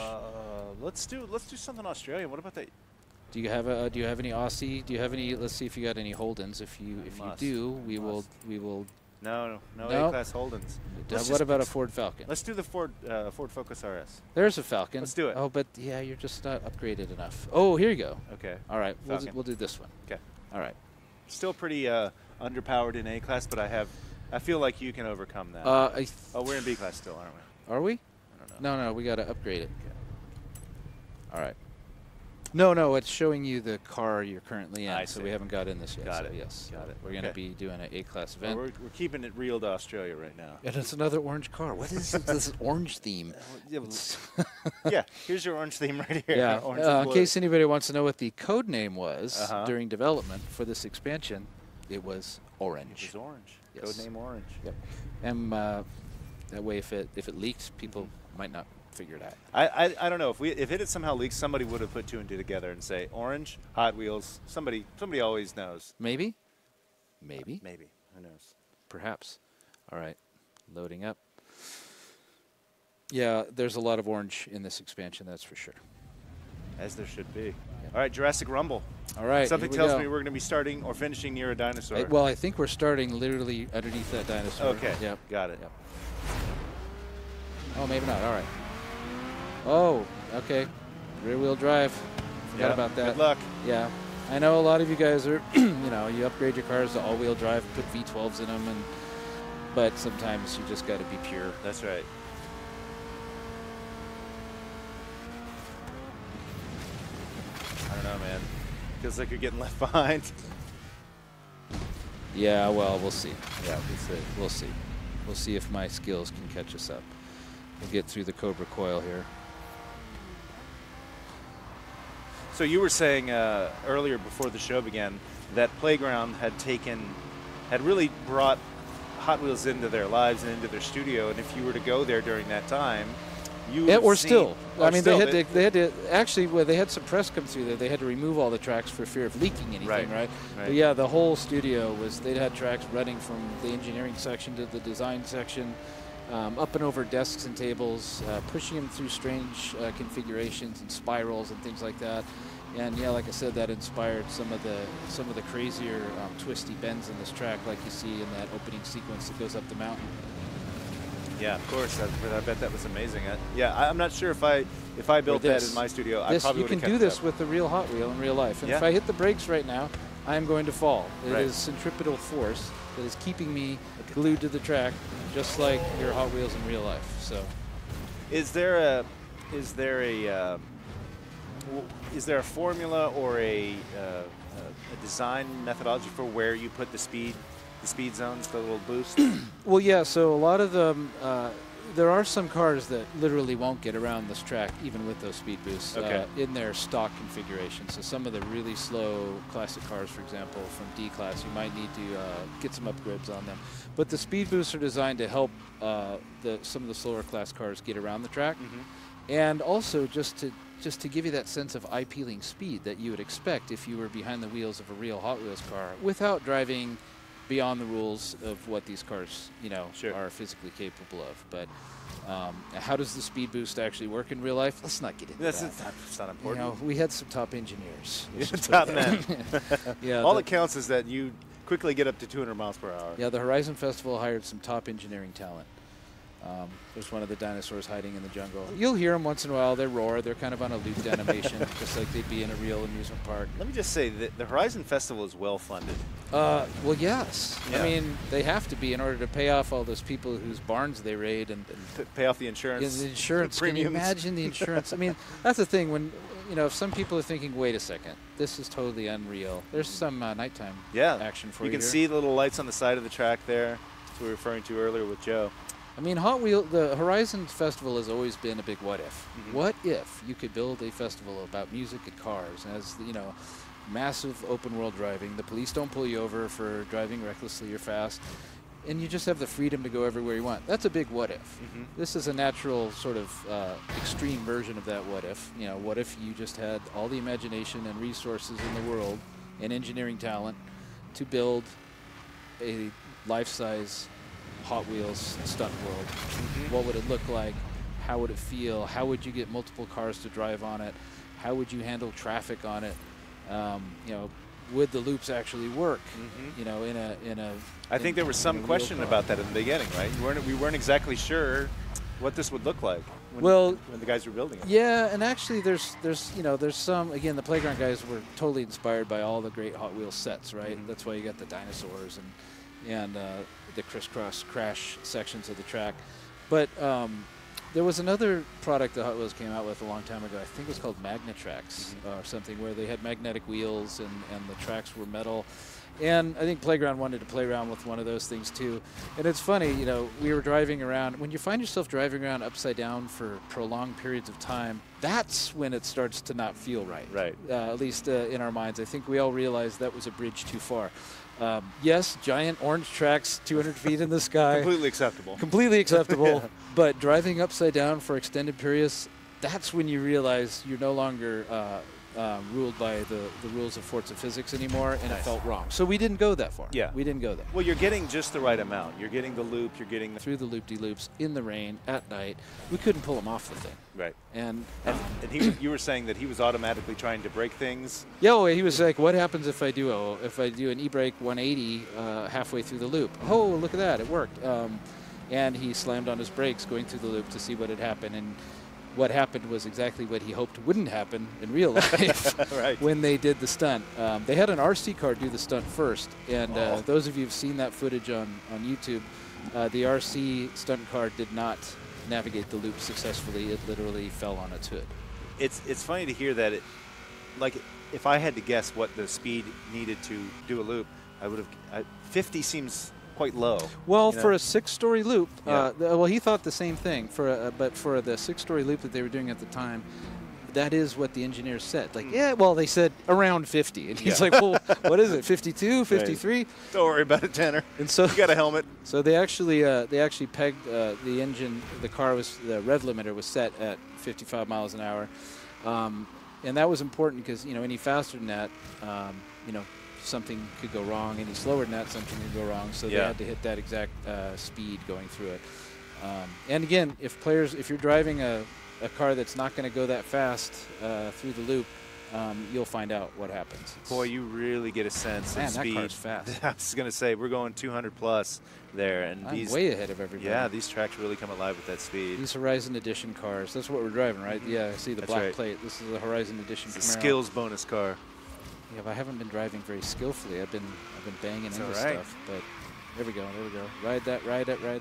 Let's do something Australian. What about that? Do you have any Aussie? Do you have any? Let's see if you got any Holdens. If you Must. do, we Must. will. No No? A-class Holdens. Let's What just about a pick- Ford Falcon? Let's do the Ford Focus RS. There's a Falcon. Let's do it. Oh, but yeah, you're just not upgraded enough. Oh, here you go. Okay. All right, Falcon. we'll do this one. Okay. All right. Still pretty underpowered in A-class, but I feel like you can overcome that. We're in B-class still, aren't we? Are we? I don't know. No, we got to upgrade it. All right. No, it's showing you the car you're currently in. I So see. we haven't got in this yet. Got so it. Yes. Got it. We're going to Okay. be doing an A-class Well, event. we're keeping it real to Australia right now. And it's another orange car. What is this orange theme? Yeah, here's your orange theme right here. Yeah. Orange and In blue. case anybody wants to know what the code name was Uh-huh. during development for this expansion, it was orange. It was orange. Yes. Code name orange. Yep. And that way, if it leaks, people might not figure it out. I don't know if it had somehow leaked, somebody would have put two and two together and say orange, Hot Wheels. Somebody always knows. Maybe. Maybe. Maybe, who knows? Perhaps. All right. Loading up. Yeah, there's a lot of orange in this expansion, that's for sure. As there should be. All right, Jurassic Rumble. All right. Something here we tells go. me we're going to be starting or finishing near a dinosaur. Well, I think we're starting literally underneath that dinosaur. Okay. Yep. Got it. Yep. Oh, maybe not. All right. Oh, okay. Rear-wheel drive. Forgot Yep. about that. Good luck. Yeah. I know a lot of you guys are, you upgrade your cars to all-wheel drive, put V12s in them, but sometimes you just got to be pure. That's right. I don't know, man. Feels like you're getting left behind. Yeah, well, we'll see. Yeah, we'll see. We'll see. We'll see if my skills can catch us up. We'll get through the Cobra coil here. So you were saying earlier before the show began that Playground had really brought Hot Wheels into their lives and into their studio, and if you were to go there during that time, you Yeah, or seen- still. or I mean, still, they had to actually. Well, they had some press come through there. They had to remove all the tracks for fear of leaking anything, Right, right? right. But yeah, the whole studio they'd had tracks running from the engineering section to the design section, up and over desks and tables, pushing them through strange configurations and spirals and things like that. And yeah, like I said, that inspired some of the crazier twisty bends in this track, like you see in that opening sequence that goes up the mountain. Yeah, of course. I bet that was amazing. I'm not sure if I built that in my studio, I probably You would can have do kept this that. with the real Hot Wheel in real life. And if Yeah. I hit the brakes right now, I am going to fall. It Right. is centripetal force that is keeping me glued to the track, just like your Hot Wheels in real life. So, Is there a formula or a design methodology for where you put the speed zones, the little boost? well, yeah. So a lot of them, there are some cars that literally won't get around this track, even with those speed boosts in their stock configuration. So some of the really slow classic cars, for example, from D class, you might need to get some upgrades on them. But the speed boosts are designed to help some of the slower class cars get around the track, and also just to give you that sense of eye-peeling speed that you would expect if you were behind the wheels of a real Hot Wheels car without driving beyond the rules of what these cars, Sure. are physically capable of. But how does the speed boost actually work in real life? Let's not get into that. It's not important. We had some top engineers. Let's just put Top it men. that- yeah, All that counts is that you quickly get up to 200 miles per hour. yeah, the Horizon Festival hired some top engineering talent. There's one of the dinosaurs hiding in the jungle. You'll hear them once in a while. They roar. They're kind of on a looped animation, just like they'd be in a real amusement park. Let me just say that the Horizon Festival is well funded. Well, yes. Yeah. I mean, they have to be in order to pay off all those people whose barns they raid and Pay off the insurance. the insurance. Can you premiums. imagine the insurance? I mean, that's the thing. When if some people are thinking, wait a second, this is totally unreal. There's some nighttime action for you. You can here. see the little lights on the side of the track there. That's what we were referring to earlier with Joe. I mean, the Horizon Festival has always been a big what if. What if you could build a festival about music and cars, as massive open world driving. The police don't pull you over for driving recklessly or fast, and you just have the freedom to go everywhere you want. That's a big what if. This is a natural sort of extreme version of that what if. What if you just had all the imagination and resources in the world and engineering talent to build a life-size Hot Wheels stunt world? What would it look like? How would it feel? How would you get multiple cars to drive on it? How would you handle traffic on it? Would the loops actually work? In a. I think there was some question about that in the beginning, right? We weren't exactly sure what this would look like when the guys were building it. Yeah, and actually there's some, again, the Playground guys were totally inspired by all the great Hot Wheels sets, right? That's why you got the dinosaurs and the crisscross crash sections of the track. But There was another product that Hot Wheels came out with a long time ago. I think it was called Magnatrax or something, where they had magnetic wheels and the tracks were metal. And I think Playground wanted to play around with one of those things too. And it's funny, you know, we were driving around. When you find yourself driving around upside down for prolonged periods of time, that's when it starts to not feel right. Right. At least in our minds. I think we all realized that was a bridge too far. Yes, giant orange tracks, 200 feet in the sky. Completely acceptable. Completely acceptable. Yeah. But driving upside down for extended periods, that's when you realize you're no longer ruled by the rules of Forza physics anymore, and Nice. it felt wrong. So we didn't go that far. Yeah. We didn't go there. Well, you're getting just the right amount. You're getting the loop. You're getting the Through the loop-de-loops, in the rain, at night, we couldn't pull them off the thing. right. And You were saying that he was automatically trying to break things. yeah, well, he was like, "What happens if I do an e-brake 180 halfway through the loop? Oh, look at that, it worked." And he slammed on his brakes going through the loop to see what had happened. And what happened was exactly what he hoped wouldn't happen in real life Right. when they did the stunt. They had an RC car do the stunt first, and those of you who've seen that footage on YouTube, the RC stunt car did not navigate the loop successfully. It literally fell on its hood. It's funny to hear that. Like, if I had to guess what the speed needed to do a loop, I would have. 50 seems quite low. Well, you know? for a 6-story loop, Yeah. well, he thought the same thing. But for the 6-story loop that they were doing at the time, that is what the engineers said. Like, yeah, well, they said around 50, and he's Yeah. like, well, what is it? 52, 53? Don't worry about it, Tanner. And so You got a helmet. So they actually pegged the engine. The rev limiter was set at 55 miles an hour, and that was important because, you know, any faster than that, you know, something could go wrong. Any slower than that, something could go wrong. So they Yeah. had to hit that exact speed going through it. And again, if you're driving a car that's not going to go that fast through the loop, you'll find out what happens. Boy, you really get a sense Man, of that speed. car's fast. I was going to say, we're going 200 plus there. And I'm these, way ahead of everybody. yeah, these tracks really come alive with that speed. These Horizon Edition cars. That's what we're driving, right? Yeah, I see the That's black right. plate. This is a Horizon Edition It's a Camaro. skills bonus car. Yeah, but I haven't been driving very skillfully. I've been banging That's into all right. stuff. But there we go. Ride that.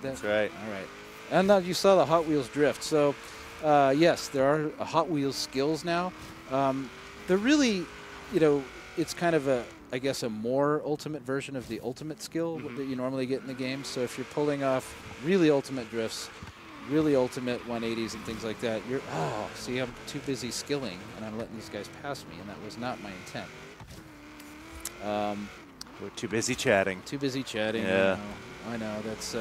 That's right. All right. And now you saw the Hot Wheels drift. So yes, there are Hot Wheels skills now. They're really, you know, it's kind of I guess a more ultimate version of the ultimate skill that you normally get in the game. So if you're pulling off really ultimate drifts, really ultimate 180s and things like that, see, I'm too busy skilling and I'm letting these guys pass me, and that was not my intent. We're too busy chatting. Too busy chatting. Yeah. I know. That's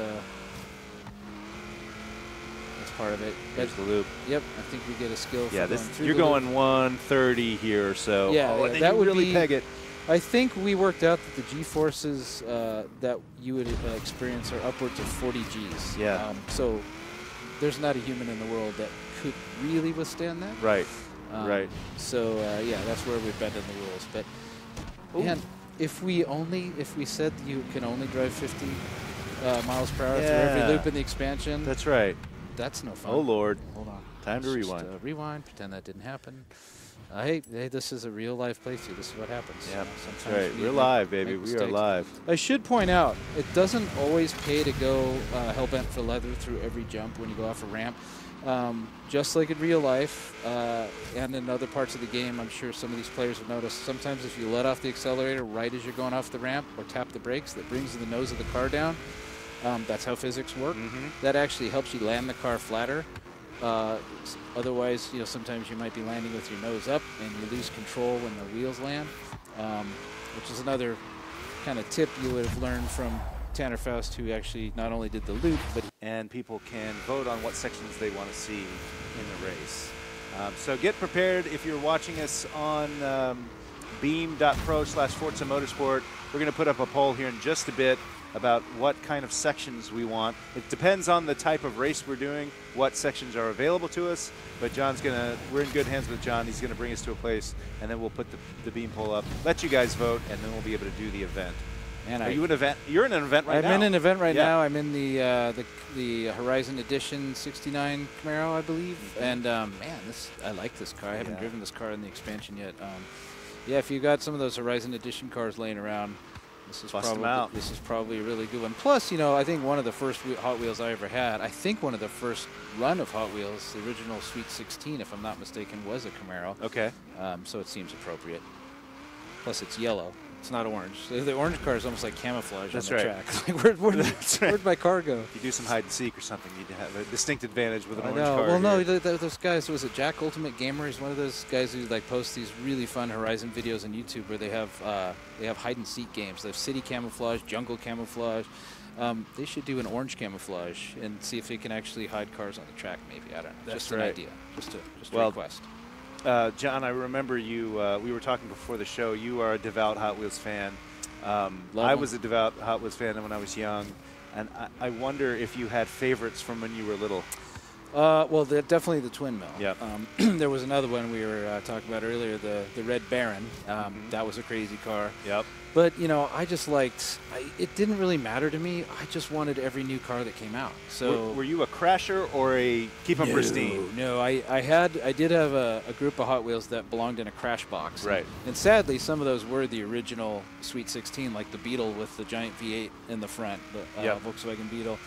part of it. Here's the loop. Yep, I think we get a skill. Yeah, for going through you're the loop. going 130 here or so. Yeah, and then that you would really be- peg it. I think we worked out that the G-forces that you would experience are upwards of 40 Gs. Yeah. So there's not a human in the world that could really withstand that. Right. Right. So yeah, that's where we've been in the rules. But Ooh. man, if we said you can only drive 50 miles per hour through Yeah. every loop in the expansion, That's right. that's no fun. Oh, Lord. Hold on. Time to Let's just, rewind. rewind. Pretend that didn't happen. Hey, this is a real life playthrough. This is what happens. Yeah, You know, that's sometimes right. we We're make- live, baby. make We are mistakes. live. I should point out, it doesn't always pay to go hell-bent for leather through every jump when you go off a ramp. Just like in real life and in other parts of the game, I'm sure some of these players have noticed, sometimes if you let off the accelerator right as you're going off the ramp or tap the brakes, that brings the nose of the car down. That's how physics work. That actually helps you land the car flatter. Otherwise, you know, sometimes you might be landing with your nose up and you lose control when the wheels land, which is another kind of tip you would have learned from Tanner Faust, who actually not only did the loop, but And people can vote on what sections they want to see in the race. So get prepared. If you're watching us on beam.pro/Forza Motorsport, we're going to put up a poll here in just a bit about what kind of sections we want. It depends on the type of race we're doing, what sections are available to us, but we're in good hands with John. He's going to bring us to a place, and then we'll put the beam poll up, let you guys vote, and then we'll be able to do the event. and Are you an event? You're in an event right now. I'm in an event right Yeah. now. I'm in the Horizon Edition 69 Camaro, I believe. And man, I like this car. I haven't driven this car in the expansion yet. Yeah, if you got some of those Horizon Edition cars laying around, This is Bust 'em probably out. this is probably a really good one. Plus, you know, I think one of the first Hot Wheels I ever had. I think one of the first run of Hot Wheels, the original Sweet 16, if I'm not mistaken, was a Camaro. Okay. So it seems appropriate. Plus, it's yellow. It's not orange. The orange car is almost like camouflage That's on the right. track. Like, where'd my car go? If you do some hide and seek or something, you'd have a distinct advantage with an I orange know. car. Well, no, here. those guys, was it Jack Ultimate Gamer? He's one of those guys who like posts these really fun Horizon videos on YouTube where they have hide and seek games. They have city camouflage, jungle camouflage. They should do an orange camouflage and see if they can actually hide cars on the track. Maybe, I don't know. That's just right. an idea. Just a Well, request. John, I remember you. We were talking before the show. You are a devout Hot Wheels fan. I was a devout Hot Wheels fan when I was young, and I wonder if you had favorites from when you were little. Well, definitely the Twin Mill. Yep. There was another one we were talking about earlier, the Red Baron. That was a crazy car. Yep. But, you know, I just liked, it didn't really matter to me. I just wanted every new car that came out. So Were you a crasher or a keep them pristine? No, I did have a group of Hot Wheels that belonged in a crash box. Right. And sadly, some of those were the original Sweet 16, like the Beetle with the giant V8 in the front, the Volkswagen Beetle.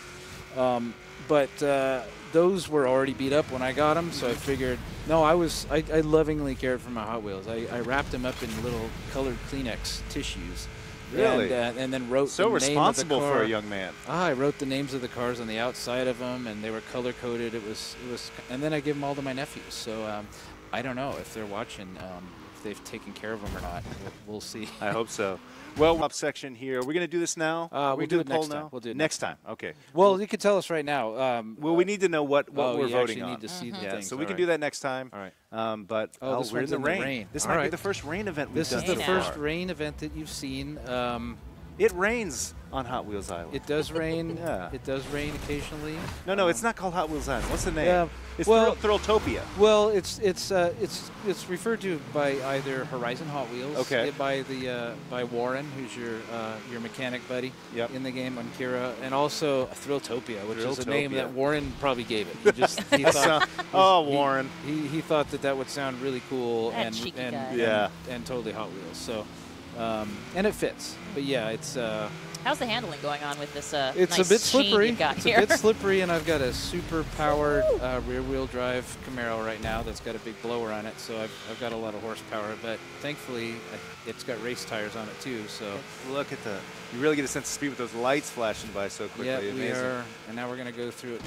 But those were already beat up when I got them, so I figured, no, I lovingly cared for my Hot Wheels. I wrapped them up in little colored Kleenex tissues. Really? And then wrote So the name of the responsible car. for a young man. I wrote the names of the cars on the outside of them, and they were color coded. It was, and then I give them all to my nephews. So I don't know if they're watching, if they've taken care of them or not. We'll see. I hope so. Well, up section here. Are we going to do this now? We'll do it the poll next time. now? We'll do it next time. Okay. Well, you can tell us right now. Well, we need to know what we're you voting actually on. need to see the Yeah, things. so we All can right. do that next time. All right. But this we're in one's the in the rain. rain. This All might be right. the first rain event we've This done is the so first far. rain event that you've seen. It rains on Hot Wheels Island. It does rain. Yeah. It does rain occasionally. No, it's not called Hot Wheels Island. What's the name? Yeah, It's well- Thrilltopia. Well, it's referred to by either Horizon Hot Wheels, Okay. by Warren, who's your mechanic buddy Yep. in the game on Kira, and also Thrilltopia, which is a name Thrilltopia. that Warren probably gave it. He thought, Warren. He thought that would sound really cool That and cheeky and, guy. and Yeah. and totally Hot Wheels. So and it fits. But yeah, it's. How's the handling going on with this It's nice a bit sheen slippery. you've got It's here? a bit slippery, and I've got a super powered rear-wheel drive Camaro right now that's got a big blower on it, so I've got a lot of horsepower. But thankfully, it's got race tires on it too. So Look at you really get a sense of speed with those lights flashing by so quickly. yeah, Amazing. we are. And now we're going to go through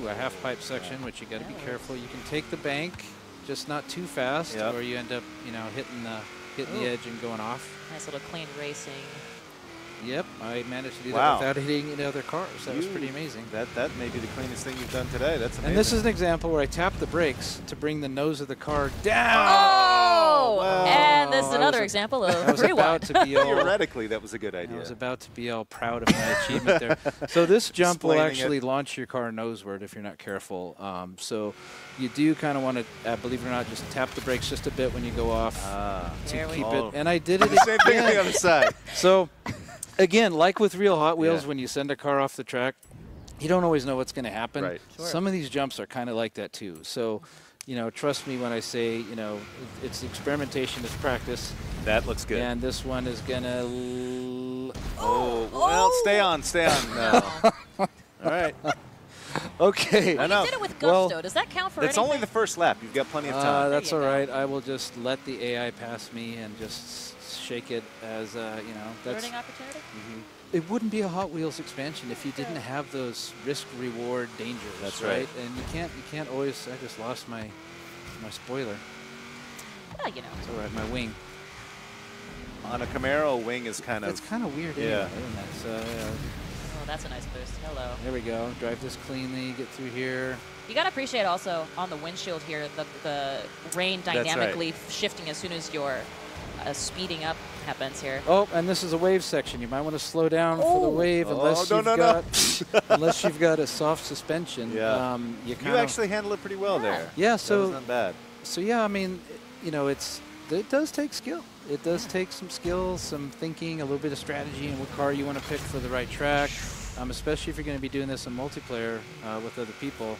a half-pipe section, which you got to be careful. You can take the bank, just not too fast, Yep. or you end up hitting the edge and going off. Nice little clean racing. Yep, I managed to do Wow. that without hitting any other cars. That was pretty amazing. That may be the cleanest thing you've done today. That's amazing. And this is an example where I tap the brakes to bring the nose of the car down. Oh! Wow. And this is I another was- example I of was about rewind. to be all. Theoretically, that was a good I idea. was about to be all proud of my achievement there. So this jump will Explaining actually it. launch your car noseward if you're not careful. So you do kind of want to, believe it or not, just tap the brakes just a bit when you go off to There we keep go. it. And I did it the same thing on the again. other side. So again, like with real Hot Wheels, Yeah. when you send a car off the track, you don't always know what's going to happen. Right. Sure. Some of these jumps are kind of like that too. So, trust me when I say, it's experimentation, it's practice. That looks good. And this one is gonna. Well, stay on. No. All right. Okay. I You know. did it with Well, gusto. Does that count for That's anything? only the first lap. You've got plenty of time. That's you all go. right. I will just let the AI pass me and just shake it as that's. Learning opportunity? It wouldn't be a Hot Wheels expansion if you didn't have those risk-reward dangers. That's right. And you can't always. I just lost my spoiler. Oh, you know. It's all right. My wing. On a Camaro, wing is kind of. It's kind of weird, Yeah. isn't it? So Oh, that's a nice boost. Hello. there we go. Drive this cleanly. Get through here. You got to appreciate also on the windshield here the rain right. dynamically shifting as soon as your speeding up happens here. Oh, and this is a wave section. You might want to slow down for the wave unless no, no. unless you've got a soft suspension. Yeah. You You actually handle it pretty well there. Yeah. That So was not bad. yeah. I mean, it does take skill. It does take some skill, some thinking, a little bit of strategy, and what car you want to pick for the right track. Especially if you're going to be doing this in multiplayer with other people.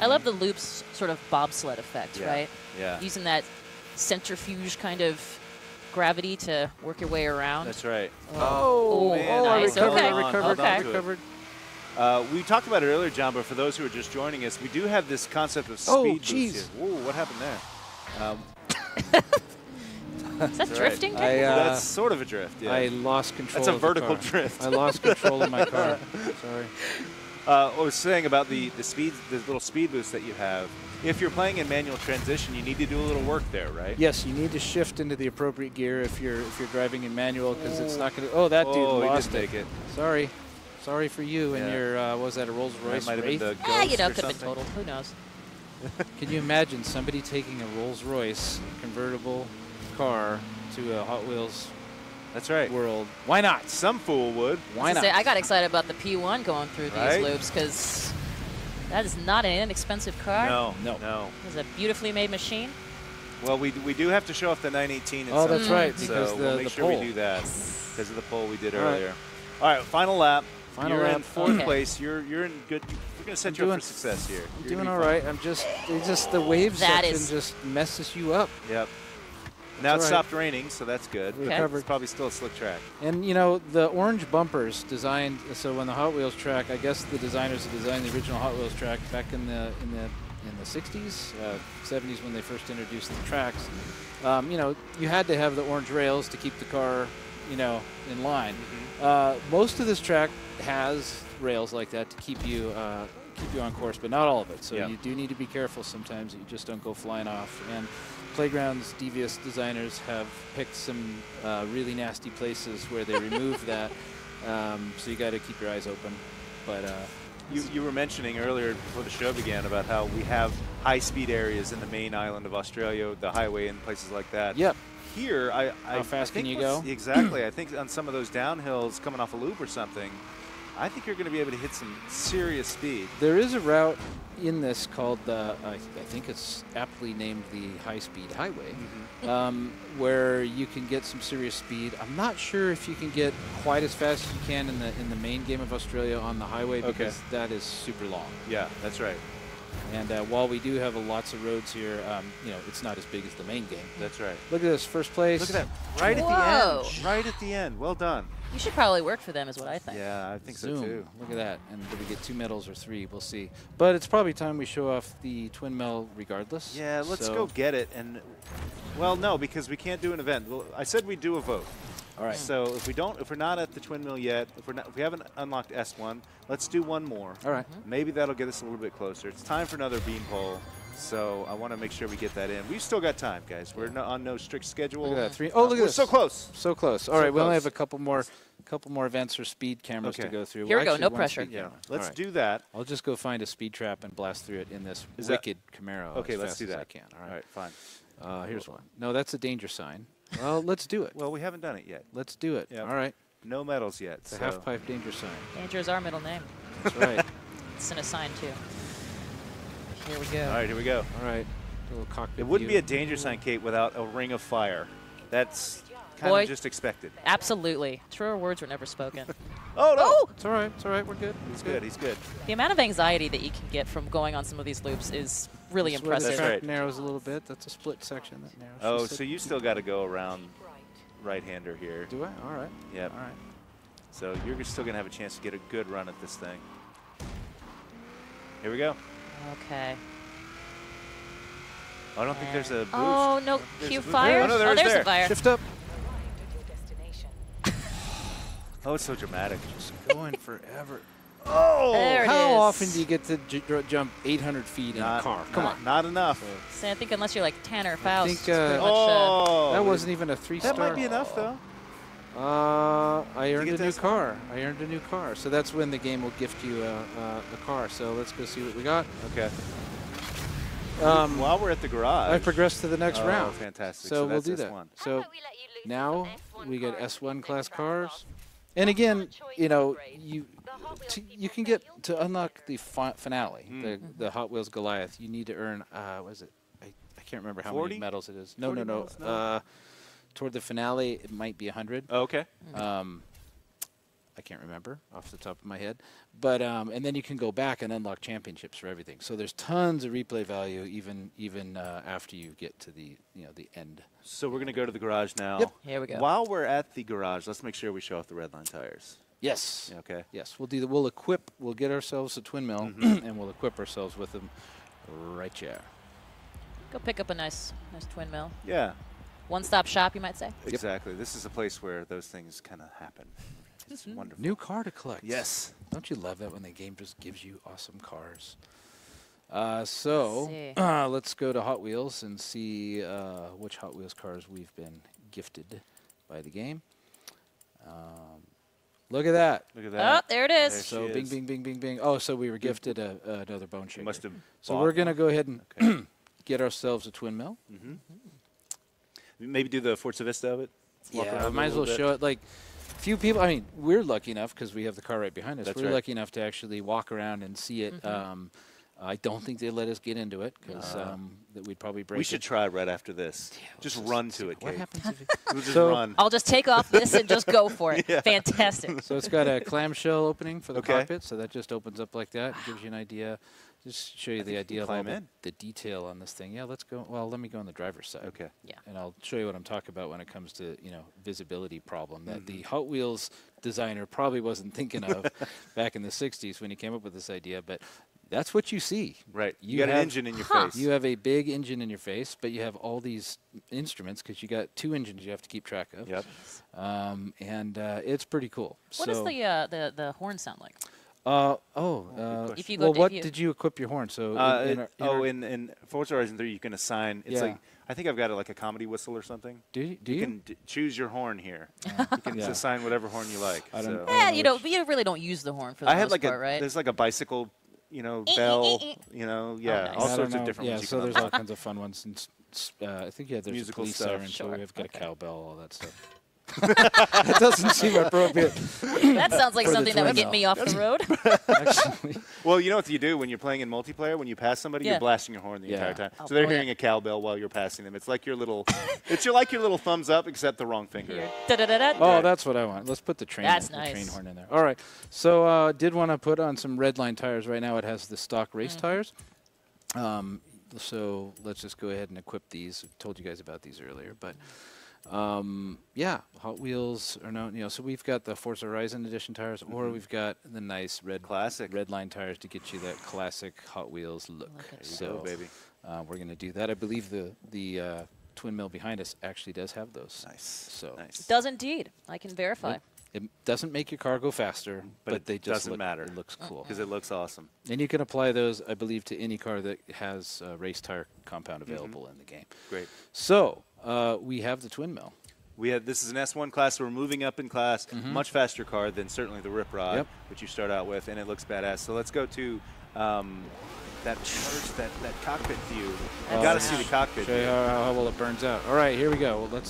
I love the loops sort of bobsled effect, Yeah. right? Yeah. Using that centrifuge kind of gravity to work your way around. That's right. Oh, man, nice. I recovered, Okay. I recovered, Okay. I recovered. We talked about it earlier, John, but for those who are just joining us, we do have this concept of Oh, speed boost jeez. here. Whoa, what happened there? Is that drifting? I, That's sort of a drift, yeah. I lost control. That's a of the vertical car. drift. I lost control of my car. Sorry. I was saying about the little speed boost that you have. If you're playing in manual transition, you need to do a little work there, right? Yes, you need to shift into the appropriate gear if you're driving in manual because it's not going to. Oh, that dude Oh, he lost did take it. Sorry, sorry for you and Yeah. your. Was that a Rolls Royce? That might have been the Yeah, you Ghost know, or could have been something. total. Who knows? Can you imagine somebody taking a Rolls Royce convertible car to a Hot Wheels That's right. world? Why not? Some fool would. Why not? I got excited about the P1 going through Right? these loops because that is not an inexpensive car. No, No. no. It's a beautifully made machine. Well, we do have to show off the 918. Oh, that's right, So because we'll make the sure poll. we do that because of the poll we did All right. earlier. All right, final lap. Final you're lap. in fourth Okay. place. You're in good. We're gonna set I'm you up doing- for success here. I'm You're doing gonna all be fine. right. It's just the wave That section is- just messes you up. Yep. Now it all right. stopped raining, so that's good. We Okay. recovered. It's probably still a slick track. And you know the orange bumpers designed so when the Hot Wheels track, I guess the designers who designed the original Hot Wheels track back in the 60s, 70s when they first introduced the tracks. You know, you had to have the orange rails to keep the car, you know, in line. Most of this track has rails like that to keep you on course, but not all of it. So Yeah. you do need to be careful sometimes that you just don't go flying off. And Playground's devious designers have picked some really nasty places where they remove that. So you got to keep your eyes open. But You were mentioning earlier before the show began about how we have high-speed areas in the main island of Australia, the highway and places like that. yep, Here, How fast can you go? Exactly. I think on some of those downhills coming off a loop or something, I think you're going to be able to hit some serious speed. there is a route in this called the I think it's aptly named the High Speed Highway, where you can get some serious speed. I'm not sure if you can get quite as fast as you can in the main game of Australia on the highway because that is super long. Yeah, that's right. And while we do have lots of roads here, you know, it's not as big as the main game. That's right. Look at this, first place. Look at that. Right at the Whoa. end. Right at the end. Well done. You should probably work for them, is what I think. Yeah, I think Zoom. so too. Look at that. And did we get 2 medals or 3? We'll see. But it's probably time we show off the twin medal regardless. Yeah, let's So- go get it. And well, no, because we can't do an event. Well, I said we'd do a vote. All right. So if we're not at the twin mill yet, if we haven't unlocked S1, let's do one more. All right. Maybe that'll get us a little bit closer. It's time for another beanpole. So I want to make sure we get that in. We've still got time, guys. We're on no strict schedule. Look at that. 3. Oh, look at We're this. so close. So close. All So right. We only close. have a couple more events or speed cameras to Okay. go through. Here we go, Actually, no one pressure. speed Yeah. camera. Let's All right. do that. I'll just go find a speed trap and blast through it in this Is that- wicked Camaro. Okay, as let's fast do as that. I can. All All right. right, fine. Here's one. No, that's a danger sign. Well, let's do it. Well, we haven't done it yet. Let's do it. Yep. All right. No medals yet. It's a so. half pipe danger sign. Danger is our middle name. That's right. It's in a sign, too. Here we go. All right, here we go. All right. Little cockpit It wouldn't be view. a danger sign, Kate, without a ring of fire. That's kind Boy. of just expected. Absolutely. Truer words were never spoken. Oh, no. Oh! It's all right. It's all right. We're good. He's good. He's good. The amount of anxiety that you can get from going on some of these loops is really That's where the impressive. That's track right. narrows a little bit. That's a split section that narrows. Oh, She said- so you still got to go around right-hander here. Do I? All right. Yep. All right. So you're still going to have a chance to get a good run at this thing. Here we go. Okay. Oh, I don't think there's a boost. Oh, no. There's Cue a boost. fire? Oh, no, there's there. a fire. Shift up. Oh, it's so dramatic. Just going forever. Oh, There it how is. often do you get to jump 800 feet in a car? Come on. Not enough. See, I think unless you're like Tanner Faust, think, it's pretty much, Oh. That wasn't even a 3-star. That might be enough, though. I earned get a to new S1? car. I earned a new car. So that's when the game will gift you a car. So let's go see what we got. Okay. Um, While we're at the garage. I progressed to the next Oh, round. fantastic. So we'll that's do that. S1. So now we get S1 class cars. And again, you know, you can get to unlock the finale, the Hot Wheels Goliath. You need to earn what is it? I can't remember how 40? many medals it is. No, 40 no, no. medals? No. Toward the finale, it might be 100. Oh, okay. I can't remember off the top of my head. But and then you can go back and unlock championships for everything. So there's tons of replay value even after you get to the the end. So we're going to go to the garage now. Yep. Here we go. While we're at the garage, let's make sure we show off the Redline tires. Yes. Yeah, okay. Yes. We'll get ourselves a twin mill and we'll equip ourselves with them right here. Go pick up a nice twin mill. Yeah. One-stop shop, you might say. Exactly. This is a place where those things kind of happen. It's wonderful. New car to collect. Yes. Don't you love that when the game just gives you awesome cars? Let's Let's go to Hot Wheels and see which Hot Wheels cars we've been gifted by the game. Look at that. Look at that. Oh, there it is. There So she bing, is. bing, bing, bing, bing. Oh, so we were gifted another bone shaker. Must have. So we're going to go ahead and get ourselves a twin mill. Maybe do the Forza Vista of it. Walk Yeah, around might a as well little show bit. it. Like, few people, I mean, we're lucky enough because we have the car right behind us. That's We're right. lucky enough to actually walk around and see it. I don't think they let us get into it because that we'd probably break We should it. try right after this. Just run to it, What Kate. happens if We'll just So- run. I'll just take off this and just go for it. Yeah. Fantastic. So it's got a clamshell opening for the Okay. cockpit, so that just opens up like that. Gives you an idea. Just show you the idea of all climb in. the detail on this thing. Yeah, let's go. Well, let me go on the driver's side. Okay. Yeah. And I'll show you what I'm talking about when it comes to visibility problem that the Hot Wheels designer probably wasn't thinking of back in the 60s when he came up with this idea. But that's what you see. Right. You You got an have- engine in your face. You have a big engine in your face, but you have all these instruments because you got two engines you have to keep track of. Yep. And it's pretty cool. What does the horn sound like? If you well, go- what if you- did you equip your horn? So in Forza Horizon 3, you can assign. It's Yeah. like I think I've got like a comedy whistle or something. do you? You can choose your horn here. You can Yeah. assign whatever horn you like. I don't- so. Yeah, you really don't use the horn for the I had most like part, right? there's like a bicycle, bell, yeah, nice. all I don't sorts of know. different yeah, ones. You so can there's all unlock. kinds of fun ones. And I think there's Musical a police stuff. siren, Sure, so we've got okay. a cowbell, all that stuff. That doesn't seem appropriate. That sounds like For the something that would twin get me off the road. Actually, Well, you know what you do when you're playing in multiplayer? When you pass somebody, Yeah. you're blasting your horn the Yeah. entire time. Oh, So they're boy. hearing a cowbell while you're passing them. It's like your little, like your little thumbs up, except the wrong finger. Here. Da-da-da-da. oh, that's what I want. Let's put the train, That's the train nice. horn in there. All right. So did want to put on some Redline tires. Right now it has the stock race tires. So let's just go ahead and equip these. I told you guys about these earlier, but yeah, Hot Wheels or no, so we've got the Forza Horizon edition tires, or we've got the nice Classic. Redline tires to get you that classic Hot Wheels look. Look at There you So go, baby. we're going to do that. I believe the twin mill behind us actually does have those. Nice. So Nice. Does indeed. I can verify. it doesn't make your car go faster, but it they just doesn't look, matter. It looks cool. Because it looks awesome. And you can apply those, I believe, to any car that has a race tire compound available in the game. Great. So we have the twin mill. This is an S1 class, so we're moving up in class. Much faster car than certainly the Rip Rod, Yep. which you start out with, and it looks badass. So let's go to that cockpit view. You got to see the cockpit Show you view. how well it burns out. All right, here we go. Well,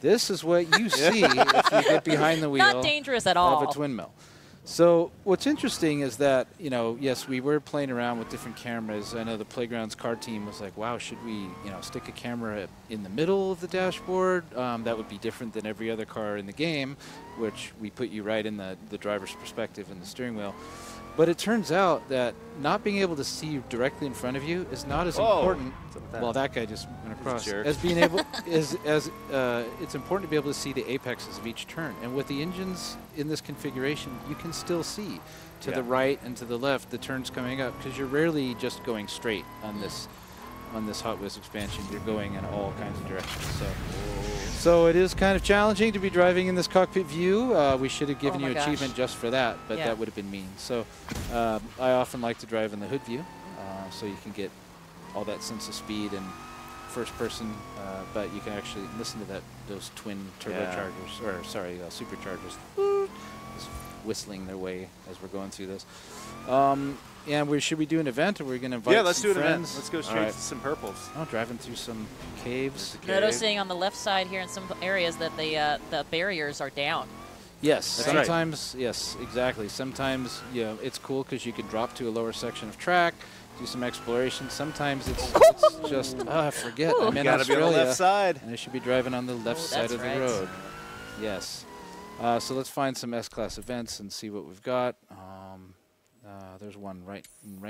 this is what you see if you get behind the wheel. Not dangerous at all. Of a twin mill. So what's interesting is that, yes, we were playing around with different cameras. I know the Playgrounds car team was like, wow, should we, stick a camera in the middle of the dashboard? That would be different than every other car in the game, which we put you right in the driver's perspective in the steering wheel. But it turns out that not being able to see directly in front of you is not as important. What's up with that? Well, that guy just went across. jerk. As being able, it's important to be able to see the apexes of each turn. And with the engines in this configuration, you can still see to the right and to the left the turns coming up because you're rarely just going straight on this Hot Wheels expansion. You're going in all kinds of directions. So it is kind of challenging to be driving in this cockpit view. We should have given Oh you my achievement gosh. just for that, but Yeah. that would have been mean. So I often like to drive in the hood view, so you can get all that sense of speed and first person, but you can actually listen to those twin turbochargers, or sorry, superchargers, just whistling their way as we're going through this. And should we do an event, or we're going to invite Let's some do an event. friends? Let's go All straight right. to some purples. Oh, driving through some caves. Noticing on the left side here in some areas that the barriers are down. Yes, That's right. sometimes, yes, exactly. Sometimes, it's cool because you can drop to a lower section of track, do some exploration. Sometimes it's just, I forget, I'm in Got to be on Australia, the left side. and I should be driving on the left side that's of the right. road. Yes. So let's find some S-Class events and see what we've got. There's one right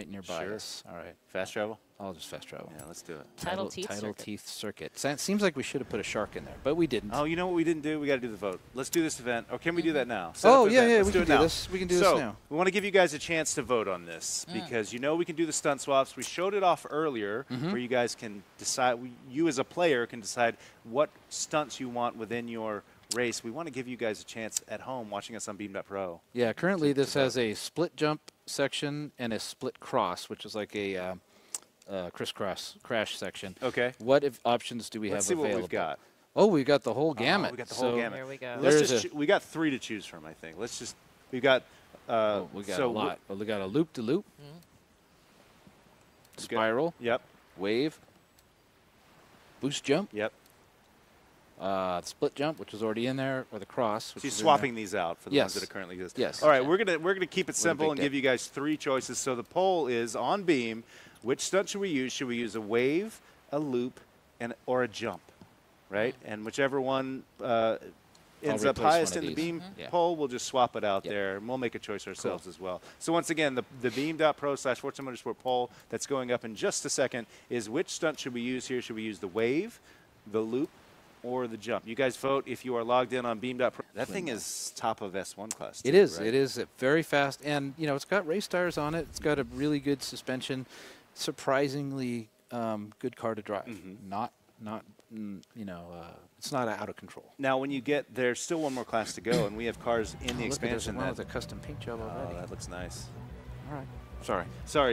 nearby us. All right. Fast travel? I'll just fast travel. Yeah, let's do it. Tidal Teeth Teeth Circuit. Seems like we should have put a shark in there, but we didn't. Oh, you know what we didn't do? We got to do the vote. Let's do this event. Or can we do that now? We can do this. We can do this now. We want to give you guys a chance to vote on this because we can do the stunt swaps. We showed it off earlier where you guys can decide, you as a player can decide what stunts you want within your race. We want to give you guys a chance at home watching us on Beam.pro. Yeah, currently this has a split jump section and a split cross, which is like a crisscross crash section. Okay. What options do we Let's have see available? what we've got. Oh, we got the whole gamut. We got the whole gamut. Here we go. We got 3 to choose from, I think. We got a lot. We got a loop-to-loop, spiral, Yep. wave, boost jump, Yep. split jump, which is already in there, or the cross. Which So you're is swapping these out for the ones that currently exist. Yes. All right, we're gonna keep it simple and big give you guys 3 choices. So the poll is on Beam. Which stunt should we use? Should we use a wave, a loop, or a jump? Right, and whichever one ends up replace highest one in of the these. Beam poll, we'll just swap it out Yep. there, and we'll make a choice ourselves as well. So once again, the Beam.pro/Forza Motorsport poll that's going up in just a second is which stunt should we use here? Should we use the wave, the loop, or the jump? You guys vote if you are logged in on Beam.pro. That thing is top of S1 class. It is. Right? It is very fast, and it's got race tires on it. It's got a really good suspension, surprisingly good car to drive. It's not out of control. Now, when you get there's still one more class to go, and we have cars in the expansion. One with a custom paint job already. Oh, that looks nice. All right. Sorry. So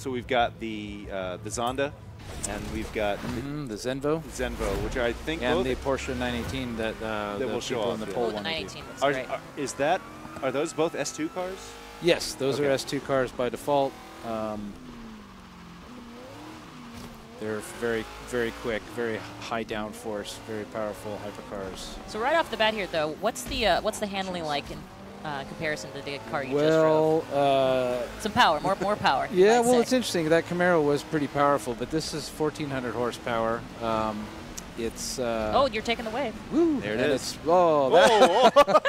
we've got the Zonda, and we've got the Zenvo, which I think and both the Porsche 918 that will show people off in the here. poll The want to do. 918 looks great. Are those both S2 cars? Yes, those are S2 cars by default. They're very, very quick, very high downforce, very powerful hypercars. So right off the bat here, though, what's the handling like in comparison to the car you just drove? Some power, more power. Yeah, well, it's interesting. That Camaro was pretty powerful, but this is 1,400 horsepower. It's oh, you're taking the wave. Woo! There it is.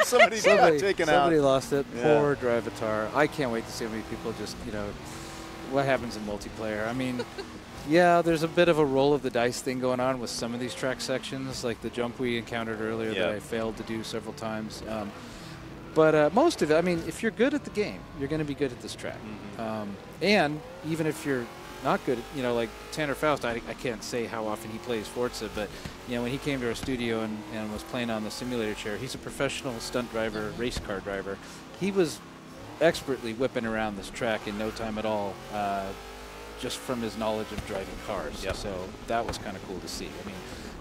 Somebody got taken out. Somebody lost it. Yeah. Poor Drivatar. I can't wait to see how many people just what happens in multiplayer. I mean. Yeah, there's a bit of a roll of the dice thing going on with some of these track sections, like the jump we encountered earlier that I failed to do several times. But most of it, I mean, if you're good at the game, you're going to be good at this track. And even if you're not good at, like Tanner Faust, I can't say how often he plays Forza, but when he came to our studio and was playing on the simulator chair, he's a professional stunt driver, race car driver. He was expertly whipping around this track in no time at all. Just from his knowledge of driving cars. Yep. So that was kind of cool to see. I mean,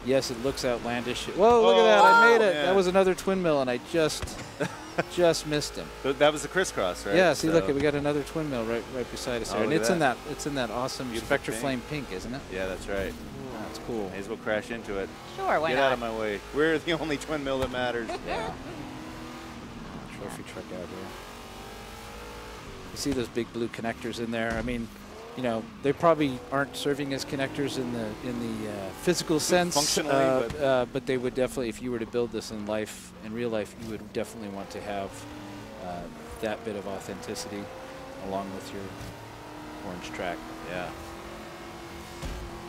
yes, it looks outlandish. Whoa, look at that. I made it. Yeah. That was another twin mill, and I just missed him. That was the crisscross, right? Yeah, see, look, we got another twin mill right beside us there. And look at it's in that awesome Beautiful Spectre Flame pink, isn't it? Yeah, that's right. That's cool. May as well crash into it. Sure, why Get not? out of my way. We're the only twin mill that matters. Yeah. Trophy truck out here. You see those big blue connectors in there? I mean, they probably aren't serving as connectors in the physical sense, functionally, but they would definitely, if you were to build this in real life, you would definitely want to have that bit of authenticity along with your orange track. Yeah.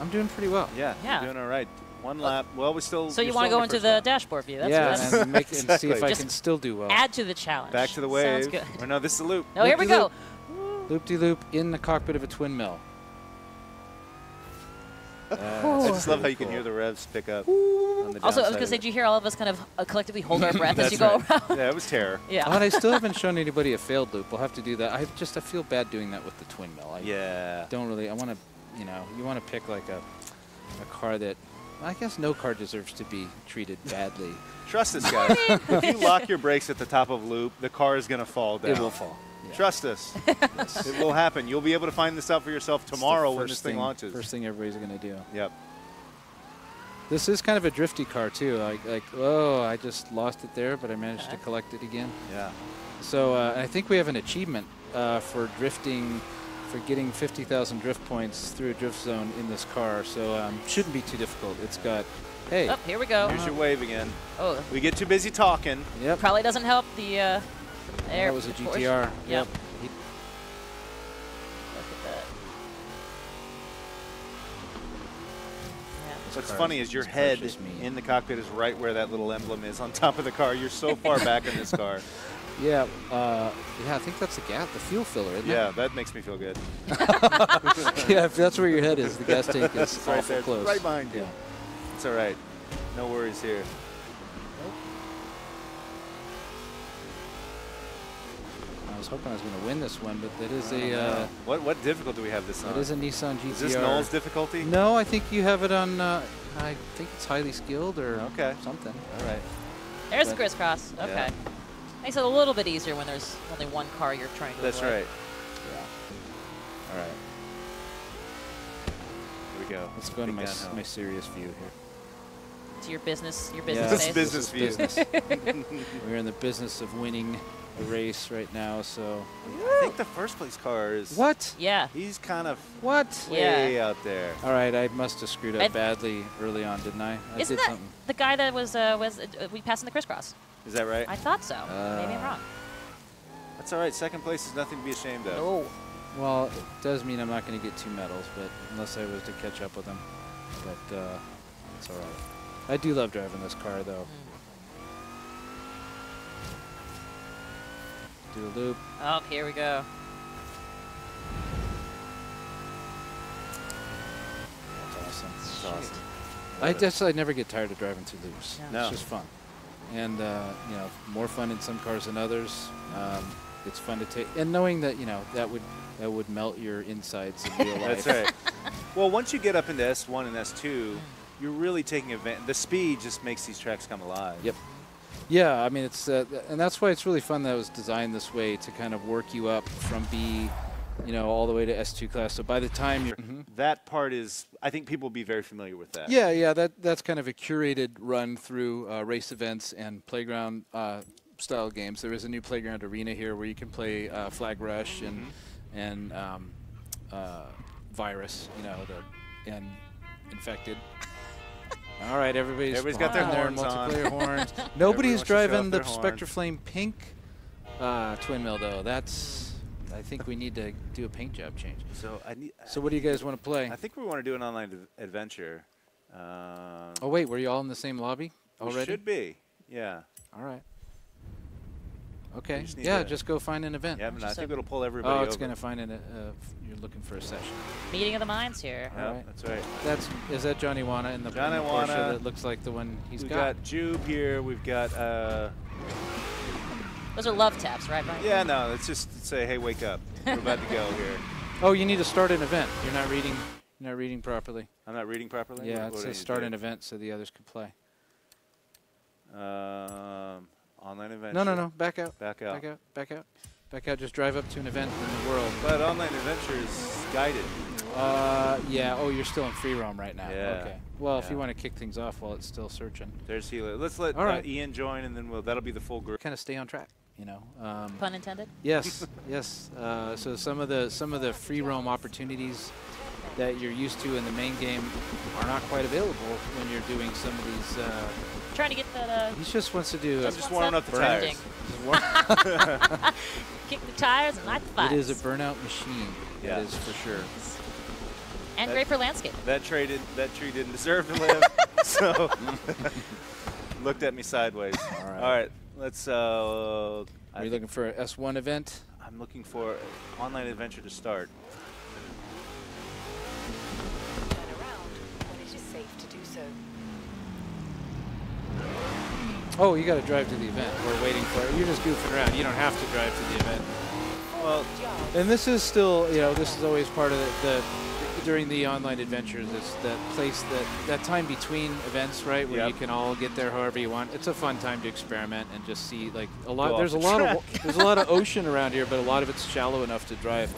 I'm doing pretty well. Yeah, Yeah. you're doing all right. One lap. Well, we still. So you want to go into the dashboard view? That's Yeah, and see if I Just can still do well. add to the challenge. Back to the wave. Sounds good. Or no, this is the loop. Oh, here we go. Loop-de-loop in the cockpit of a twin mill. I just love how you can hear the revs pick up. On the Also, I was downside going to of say, it. did you hear all of us kind of collectively hold our breath as That's you go right. around? Yeah, it was terror. Yeah. Oh, and I still haven't shown anybody a failed loop. We'll have to do that. I feel bad doing that with the twin mill. Yeah. Don't really. I want to, you want to pick like a car that, I guess no car deserves to be treated badly. Trust us, guys. If you lock your brakes at the top of loop, the car is going to fall down. It will fall. Yeah. Trust us. It will happen. You'll be able to find this out for yourself tomorrow when this thing launches. First thing everybody's going to do. Yep. This is kind of a drifty car too. Like, oh, I just lost it there, but I managed to collect it again. Yeah. So I think we have an achievement for drifting for getting 50,000 drift points through a drift zone in this car, so shouldn't be too difficult. It's got, hey. Oh, here we go. Here's your wave again. Oh. We get too busy talking. Yep. Probably doesn't help the air. That was a GTR. Yep. Yep. Look at that. Yeah. What's funny is your head in the cockpit is right where that little emblem is on top of the car. You're so far back in this car. Yeah, yeah, I think that's the gas, the fuel filler, isn't it? Yeah, that makes me feel good. Yeah, if that's where your head is, the gas tank is It's right awful there, close. right behind you. Yeah. It's all right. No worries here. I was hoping I was going to win this one, but that is a what difficult do we have this on? that is a Nissan GTR. Is this Noel's difficulty? No, I think you have it on. I think it's highly skilled or something. All right. There's the crisscross. Okay. Yeah. Makes it a little bit easier when there's only one car you're trying to That's avoid. right. Yeah. All right. Here we go. Let's go to Big my downhill. my serious view here. To your business Yeah. days. Business view. Business. We're in the business of winning a race right now, so. I think the first place car is. What? Yeah. He's kind of What? way out there. All right, I must have screwed up badly early on, didn't I? I Isn't did that something. the guy that was we passed in the crisscross? Is that right? I thought so. Maybe I'm wrong. That's all right. Second place is nothing to be ashamed of. Oh. Well, it does mean I'm not going to get 2 medals, but unless I was to catch up with them. But it's all right. I do love driving this car, though. Do a loop. Oh, here we go. That's awesome. That's awesome. I never get tired of driving through loops. Yeah. No. It's just fun. And, you know, more fun in some cars than others. It's fun to take. And knowing that, you know, that would melt your insides in real life. That's right. Well, once you get up into S1 and S2, you're really taking advantage. The speed just makes these tracks come alive. Yep. Yeah, I mean, it's and that's why it's really fun that it was designed this way to kind of work you up from B, you know, all the way to S2 class. So by the time you're That part is, I think people will be very familiar with that. yeah, that's kind of a curated run through race events and playground style games. There is a new playground arena here where you can play Flag Rush and Virus, you know, and Infected. All right, everybody's got their honking horns on. multiplayer horns. Everyone Nobody's should show off driving the their horns. Spectre Flame Pink twin mill though. That's I think we need to do a paint job change. So what do you guys want to play? I think we want to do an online adventure. Oh wait, were you all in the same lobby already? We should be. Yeah. All right. Okay. just need Yeah, to- just go find an event. Yeah, but I think it'll pull everybody Oh, over. it's going to find an. You're looking for a session. Meeting of the minds here. Yeah, All right. that's right. Is that Johnny Wana in the Johnny in the Porsche Wana. that looks like the one he's We've got? got Jube here. We've got. Those are love taps, right, Brian? Yeah, no. Let's just say, hey, wake up. We're about to go here. Oh, you need to start an event. You're not reading. You're not reading properly. I'm not reading properly. Yeah, What it do I says need to start do? an event so the others can play. Online adventure. No. Back out. Back out. Back out. Back out. Back out. Just drive up to an event in the world. But online adventure is guided. Yeah. Oh, you're still in free roam right now. Yeah. Okay. Well, if Yeah. you want to kick things off while it's still searching, There's Hela. Let's let All right. Ian join, and then that'll be the full group. kind of stay on track. You know. Pun intended. Yes, yes. So some of the free roam opportunities that you're used to in the main game are not quite available when you're doing some of these. Trying to get that. He just wants to do. I'm just warming up the Burning. tires. Kick the tires and light the fires. It is a burnout machine. Yeah. That is for sure. And great for landscape. That tree didn't deserve to live, so looked at me sideways. All right. All right, let's. Are you looking for an S1 event? I'm looking for online adventure to start. Turn around when it is safe to do so. Oh, you got to drive to the event. We're waiting for it. You're just goofing around. You don't have to drive to the event. Well, And this is still, you know, this is always part of the during the online adventures. It's that place that time between events, right, where Yep. you can all get there however you want. It's a fun time to experiment and just see like a lot. Go There's a off the lot track. of there's a lot of ocean around here, but a lot of it's shallow enough to drive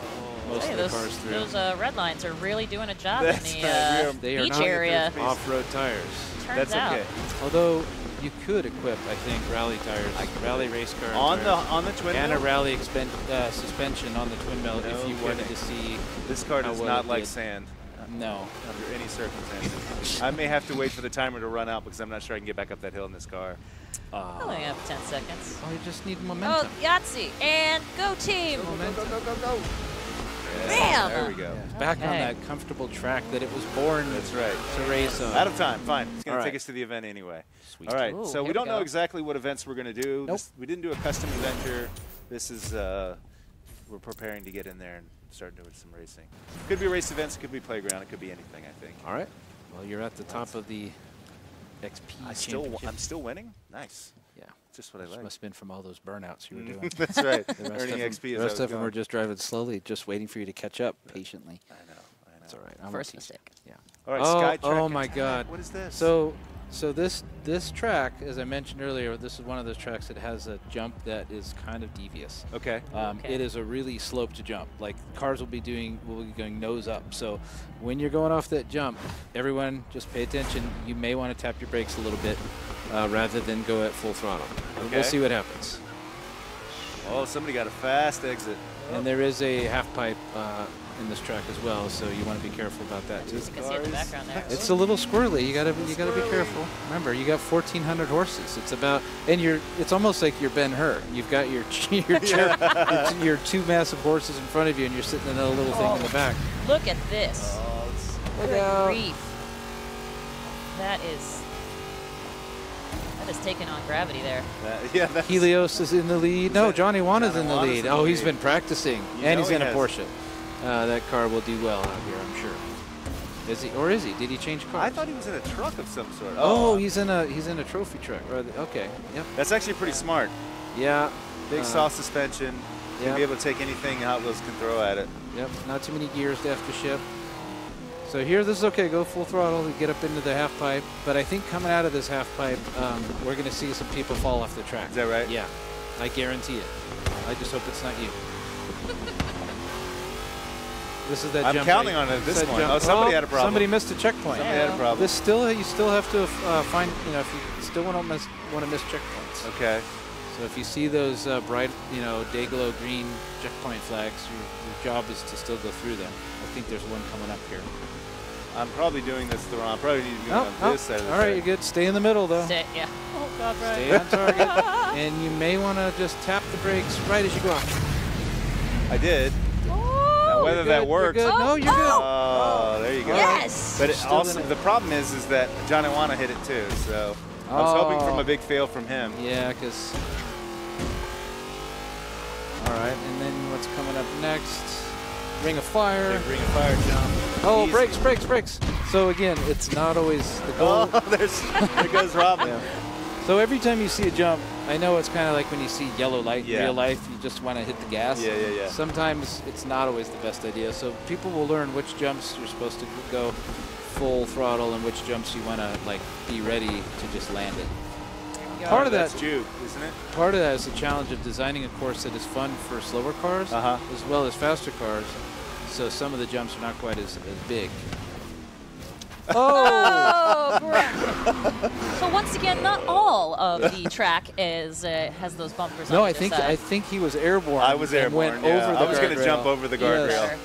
most Hey, of the those cars through. red lines are really doing a job in That's the right. They are beach not area. off-road tires. Turns that's out. okay. Although You could equip, I think, rally tires, rally race car on tires, the twin and mill? a rally suspension on the twin mill No if you kidding. wanted to see. This car how does well not it like did. sand No. under any circumstances. I may have to wait for the timer to run out because I'm not sure I can get back up that hill in this car. I only have 10 seconds. Oh, you just need Oh, momentum. Yahtzee! And go team! Go. Bam! There we go. Back on Okay. that comfortable track that it was born That's right. to race on. Out of time. Fine. It's going All to take right. us to the event anyway. Sweet. All right. Ooh, So here we we don't know go. exactly what events we're going to do. Nope. We didn't do a custom adventure. This is we're preparing to get in there and start doing some racing. Could be race events. It could be playground. It could be anything. I think. All right. Well, you're at the top of the XP championship. I'm still winning. Nice. Yeah. Just what I This like. must have been from all those burnouts you were doing. That's right. The rest Earning of XP. the as I rest was of them going. were just driving slowly, just waiting for you to catch up patiently. I know. That's all right. I'm First okay. mistake. Yeah. All right. Oh, Sky Trek oh my attack. God. What is this? So this track, as I mentioned earlier, this is one of those tracks that has a jump that is kind of devious. Okay. Okay. It is a really sloped jump. Like cars will be going nose up. So when you're going off that jump, everyone just pay attention. You may want to tap your brakes a little bit rather than go at full throttle. Okay. We'll see what happens. Oh, somebody got a fast exit. And there is a half pipe in this track as well, so you want to be careful about that too. You can see it in the background there. It's a little squirrely. You gotta be careful. Remember, you got 1,400 horses. It's about, and it's almost like you're Ben Hur. You've got your your two massive horses in front of you, and you're sitting in a little thing in the back. Look at this. Look Good out. grief. That is taking on gravity there. That's Helios is in the lead. No, Johnny Wana's in the Wana's lead. in the Oh, he's lead. been practicing, You and know he's he in a has. Porsche. That car will do well out here, I'm sure. Is he? Or is he? Did he change cars? I thought he was in a truck of some sort. Oh, he's in a trophy truck. Okay. Yep. That's actually pretty smart. Yeah. Big soft suspension. yeah. You'll be able to take anything Hot Wheels can throw at it. Yep. Not too many gears to have to shift. So here, this is okay. Go full throttle. Get up into the half pipe. But I think coming out of this half pipe, we're going to see some people fall off the track. Is that right? Yeah. I guarantee it. I just hope it's not you. This is that I'm jump. counting right? on it at this That point. jump. Oh, somebody had a problem. Somebody missed a checkpoint. Somebody had a problem. This you still have to find, if you still want to miss checkpoints. Okay. So if you see those bright, day glow green checkpoint flags, your job is to still go through them. I think there's one coming up here. I'm probably doing this the wrong. Probably need to be on this side of the All right, track. you're good. Stay in the middle, though. Yeah. Oh, God, right. Stay on target. And you may want to just tap the brakes right as you go off. I did. Oh, Now, whether You're that good, works. You're good. No, you're good. Oh, there you go. yes. But Still also, in it. the problem is that Johnny Wana hit it too. So I was hoping from Oh. a big fail from him. Yeah, because. All right, and then what's coming up next? Ring of Fire. Big Ring of Fire jump. Oh, Easy. brakes. So again, it's not always the goal. Oh, there goes Robin. Yeah. So every time you see a jump, I know it's kind of like when you see yellow light in Yeah. real life, you just want to hit the gas. Yeah. Sometimes it's not always the best idea. So people will learn which jumps you're supposed to go full throttle and which jumps you want to be ready to just land it. Part of That's that, juke, isn't it? part of that is the challenge of designing a course that is fun for slower cars as well as faster cars. So some of the jumps are not quite as big. Oh, correct. So once again, not all of the track has those bumpers. No, on I either think side. I think he was airborne. I was and airborne. Went Yeah. over the I was going to guardrail. jump over the Yes. guardrail. Better.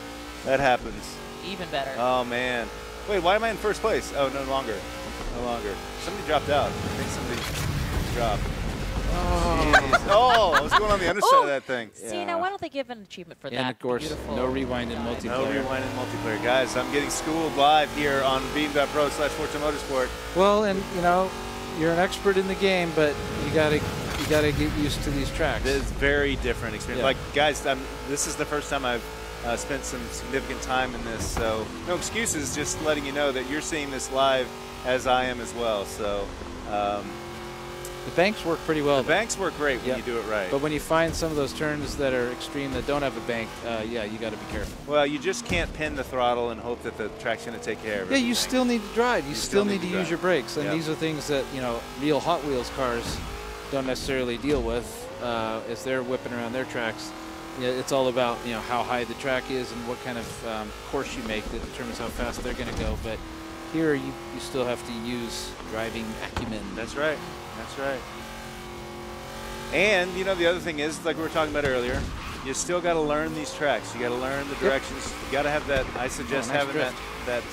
That happens. Even better. Oh man. Wait, why am I in first place? Oh, no longer. No longer. Somebody dropped out. I think somebody dropped. Jeez. Oh, I was going on the underside of that thing. See, Yeah. now why don't they give an achievement for that? And of course, beautiful no rewind in multiplayer. No rewind in multiplayer. Guys, I'm getting schooled live here on beam.pro/Forza Motorsport. Well, and you're an expert in the game, but you gotta get used to these tracks. It is very different experience. Yeah. Like, guys, this is the first time I've spent some significant time in this, so no excuses, just letting you know that you're seeing this live as I am as well. So The banks work pretty well. the banks work great when Yep. you do it right. But when you find some of those turns that are extreme that don't have a bank, you got to be careful. Well, you just can't pin the throttle and hope that the track's going to take care of it. Yeah, you still need to drive. You still need to use drive. your brakes, and Yep. these are things that real Hot Wheels cars don't necessarily deal with as they're whipping around their tracks. It's all about how high the track is and what kind of course you make that determines how fast they're going to go. But Here, you still have to use driving acumen. That's right. That's right. And, you know, the other thing is, like we were talking about earlier, you still got to learn these tracks. You got to learn the directions. You got to have that. I suggest nice having drift. that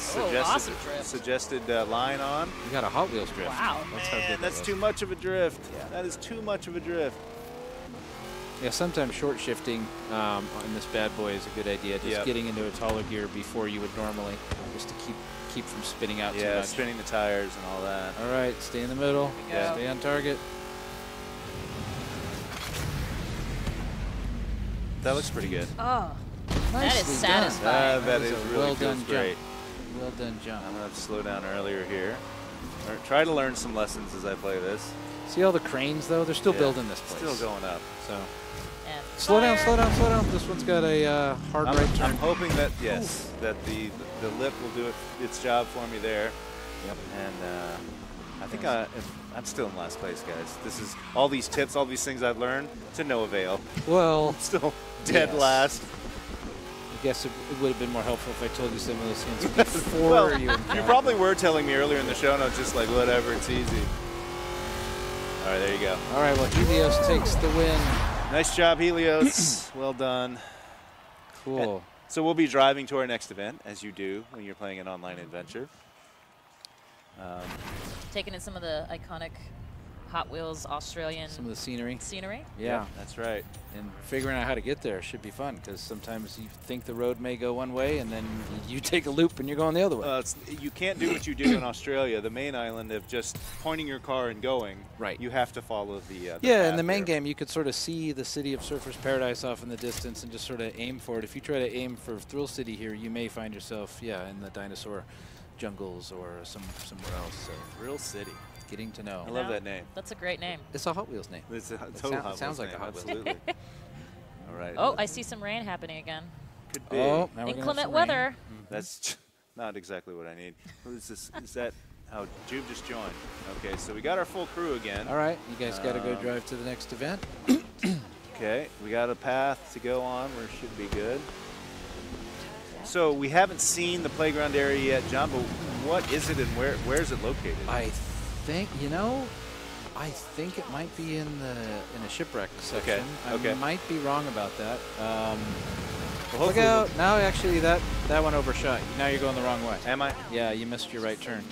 awesome drift. suggested line on. You got a Hot Wheels drift. Wow. That's how Man, good that's that too was. much of a drift. Yeah. That is too much of a drift. Yeah, sometimes short shifting on this bad boy is a good idea. Just getting into a taller gear before you would normally, just to keep from spinning out too Yeah, much. spinning the tires and all that. All right, stay in the middle. Yeah. Stay on target. That looks pretty good. Oh, that is Nicely satisfying. That was is a really well feels done great. jump. Well done jump. I'm gonna have to slow down earlier here. Or try to learn some lessons as I play this. See all the cranes though? They're still building this place. Still going up. So And slow down, fire. slow down, slow down. This one's got a hard right turn. I'm hoping that that the lip will do its job for me there. Yep. And I think I'm still in last place, guys. This is all these tips, all these things I've learned to no avail. Well, Still dead Yes. last. I guess it would have been more helpful if I told you some of those things before Well, you. you probably were telling me earlier in the show, and I was just like, whatever, it's easy. All right, there you go. All right, well, Helios takes the win. Nice job, Helios. Well done. Cool. So we'll be driving to our next event, as you do when you're playing an online adventure. Taking in some of the iconic Hot Wheels Australian Some of the scenery. scenery. Yeah. That's right. And figuring out how to get there should be fun because sometimes you think the road may go one way and then you take a loop and you're going the other way. You can't do what you do in Australia, the main island of just pointing your car and going. Right. You have to follow the Yeah, in path the main there. game, you could sort of see the city of Surfers Paradise off in the distance and just sort of aim for it. If you try to aim for Thrill City here, you may find yourself, in the dinosaur jungles or somewhere else. So Thrill City. getting to know. I love that name. That's a great name. It's a Hot Wheels name. It's a total sound- Hot Wheels sounds like a name, Hot Wheels. absolutely. All right. Oh, I see some rain happening again. Could be. Oh, now we're gonna have Inclement some weather. rain. That's not exactly what I need. What is this? Is that how Juve just joined? Okay, so we got our full crew again. All right, you guys got to go drive to the next event. Okay, we got a path to go on. We should be good. So we haven't seen the playground area yet, John, but what is it and where is it located? I think I think it might be in a shipwreck section. Okay. I might be wrong about that. Well, Look hopefully out! Now actually that one overshot. Now you're going the wrong way. Am I? Yeah, you missed your right turn.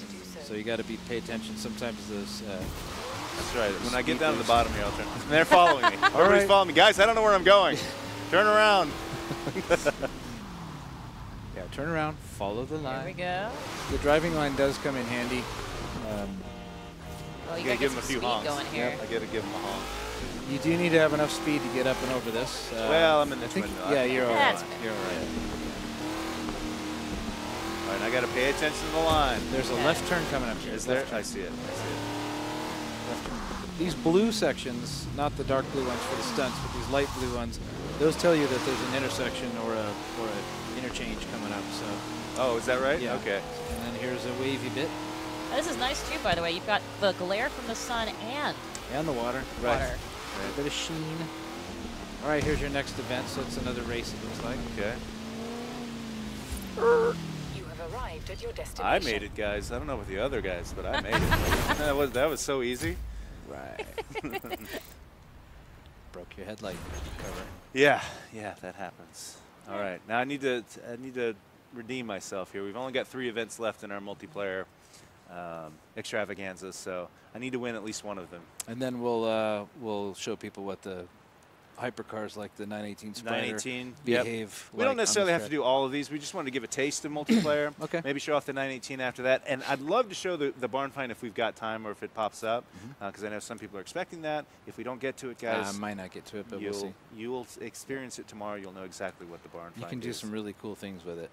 So you got to pay attention. Sometimes those. That's right. When I get down to the bottom here, I'll turn. They're following me. Everybody's right. following me. Guys, I don't know where I'm going. Turn around. Yeah, turn around. Follow the There line. we go. The driving line does come in handy. Well, you Gotta gotta give get him a some few speed honks. going here. I gotta give him a honk. You do need to have enough speed to get up and over this. Well, I'm in the I think, twin. yeah, you're all That's right. fair. You're all right. All right, I gotta pay attention to the line. There's a left turn coming up here. Is there? Left turn. I see it. I see it. Left turn. These blue sections, not the dark blue ones for the stunts, but these light blue ones, those tell you that there's an intersection or a interchange coming up. So Oh, is that right? yeah. Okay. And then here's a wavy bit This is nice too, by the way. You've got the glare from the sun and and the water. water. A bit of sheen. All right, here's your next event. So it's another race. It looks like. Okay. You have arrived at your destination. I made it, guys. I don't know about the other guys, but I made it. that was so easy. Right. Broke your headlight cover. Yeah, that happens. All right, now I need to redeem myself here. We've only got 3 events left in our multiplayer extravaganza, so I need to win at least one of them. And then we'll show people what the hypercars like the 918 Spider 918 behave. We don't necessarily have to do all of these. We just wanted to give a taste of multiplayer. Okay. Maybe show off the 918 after that. And I'd love to show the barn find if we've got time or if it pops up, because I know some people are expecting that. If we don't get to it, guys, I might not get to it, but we'll see. you will experience it tomorrow. You'll know exactly what the barn find is. You can do some really cool things with it.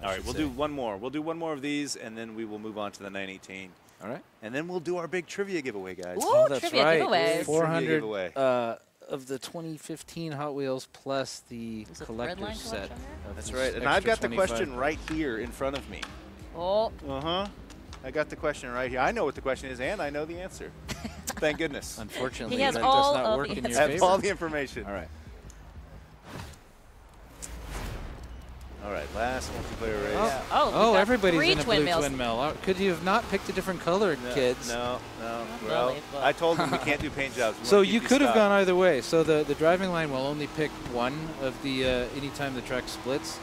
All right, we'll do one more. We'll do one more of these, and then we will move on to the 918. All right. And then we'll do our big trivia giveaway, guys. Ooh, Oh, that's trivia right. giveaways. 400 giveaway. of the 2015 Hot Wheels plus the Is it collector's Redline set. collection here? of That's this right. And I've extra got the 25 question right here in front of me. Oh, Uh-huh. I got the question right here. I know what the question is, and I know the answer. Thank goodness. Unfortunately, He has that all does not of work the in your I have favor. all the information. All right. All right, last multiplayer race. Oh, oh, Oh, we've got everybody's 3 in a twin blue mills. twin mill. Could you have not picked a different color, kids? No, no. Well, Unbelievable. I told them we can't do paint jobs. We So wanna keep you these could have stock. gone either way. So the driving line will only pick one of the anytime the track splits.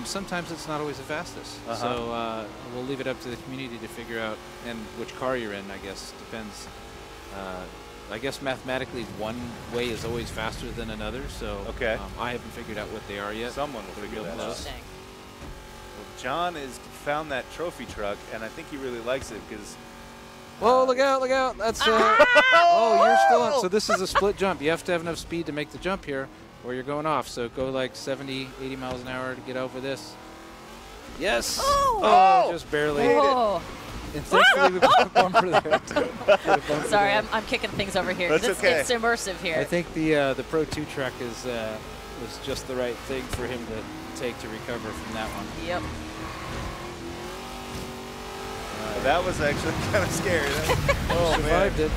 Sometimes it's not always the fastest. So we'll leave it up to the community to figure out and which car you're in. I guess depends. I guess mathematically one way is always faster than another. So Okay. I haven't figured out what they are yet. Someone will figure real that close. out. Interesting. Well, John has found that trophy truck, and I think he really likes it because. Whoa, look out, look out. That's oh, you're still on. So this is a split jump. You have to have enough speed to make the jump here or you're going off. So go like 70, 80 miles an hour to get over this. Yes. Oh, just barely. Oh. And thankfully we got a bumper there. Sorry, I'm kicking things over here. That's okay. It's immersive here. I think the Pro 2 track is was just the right thing for him to take to recover from that one. Yep. That was actually kind of scary. Oh, Survived man. it.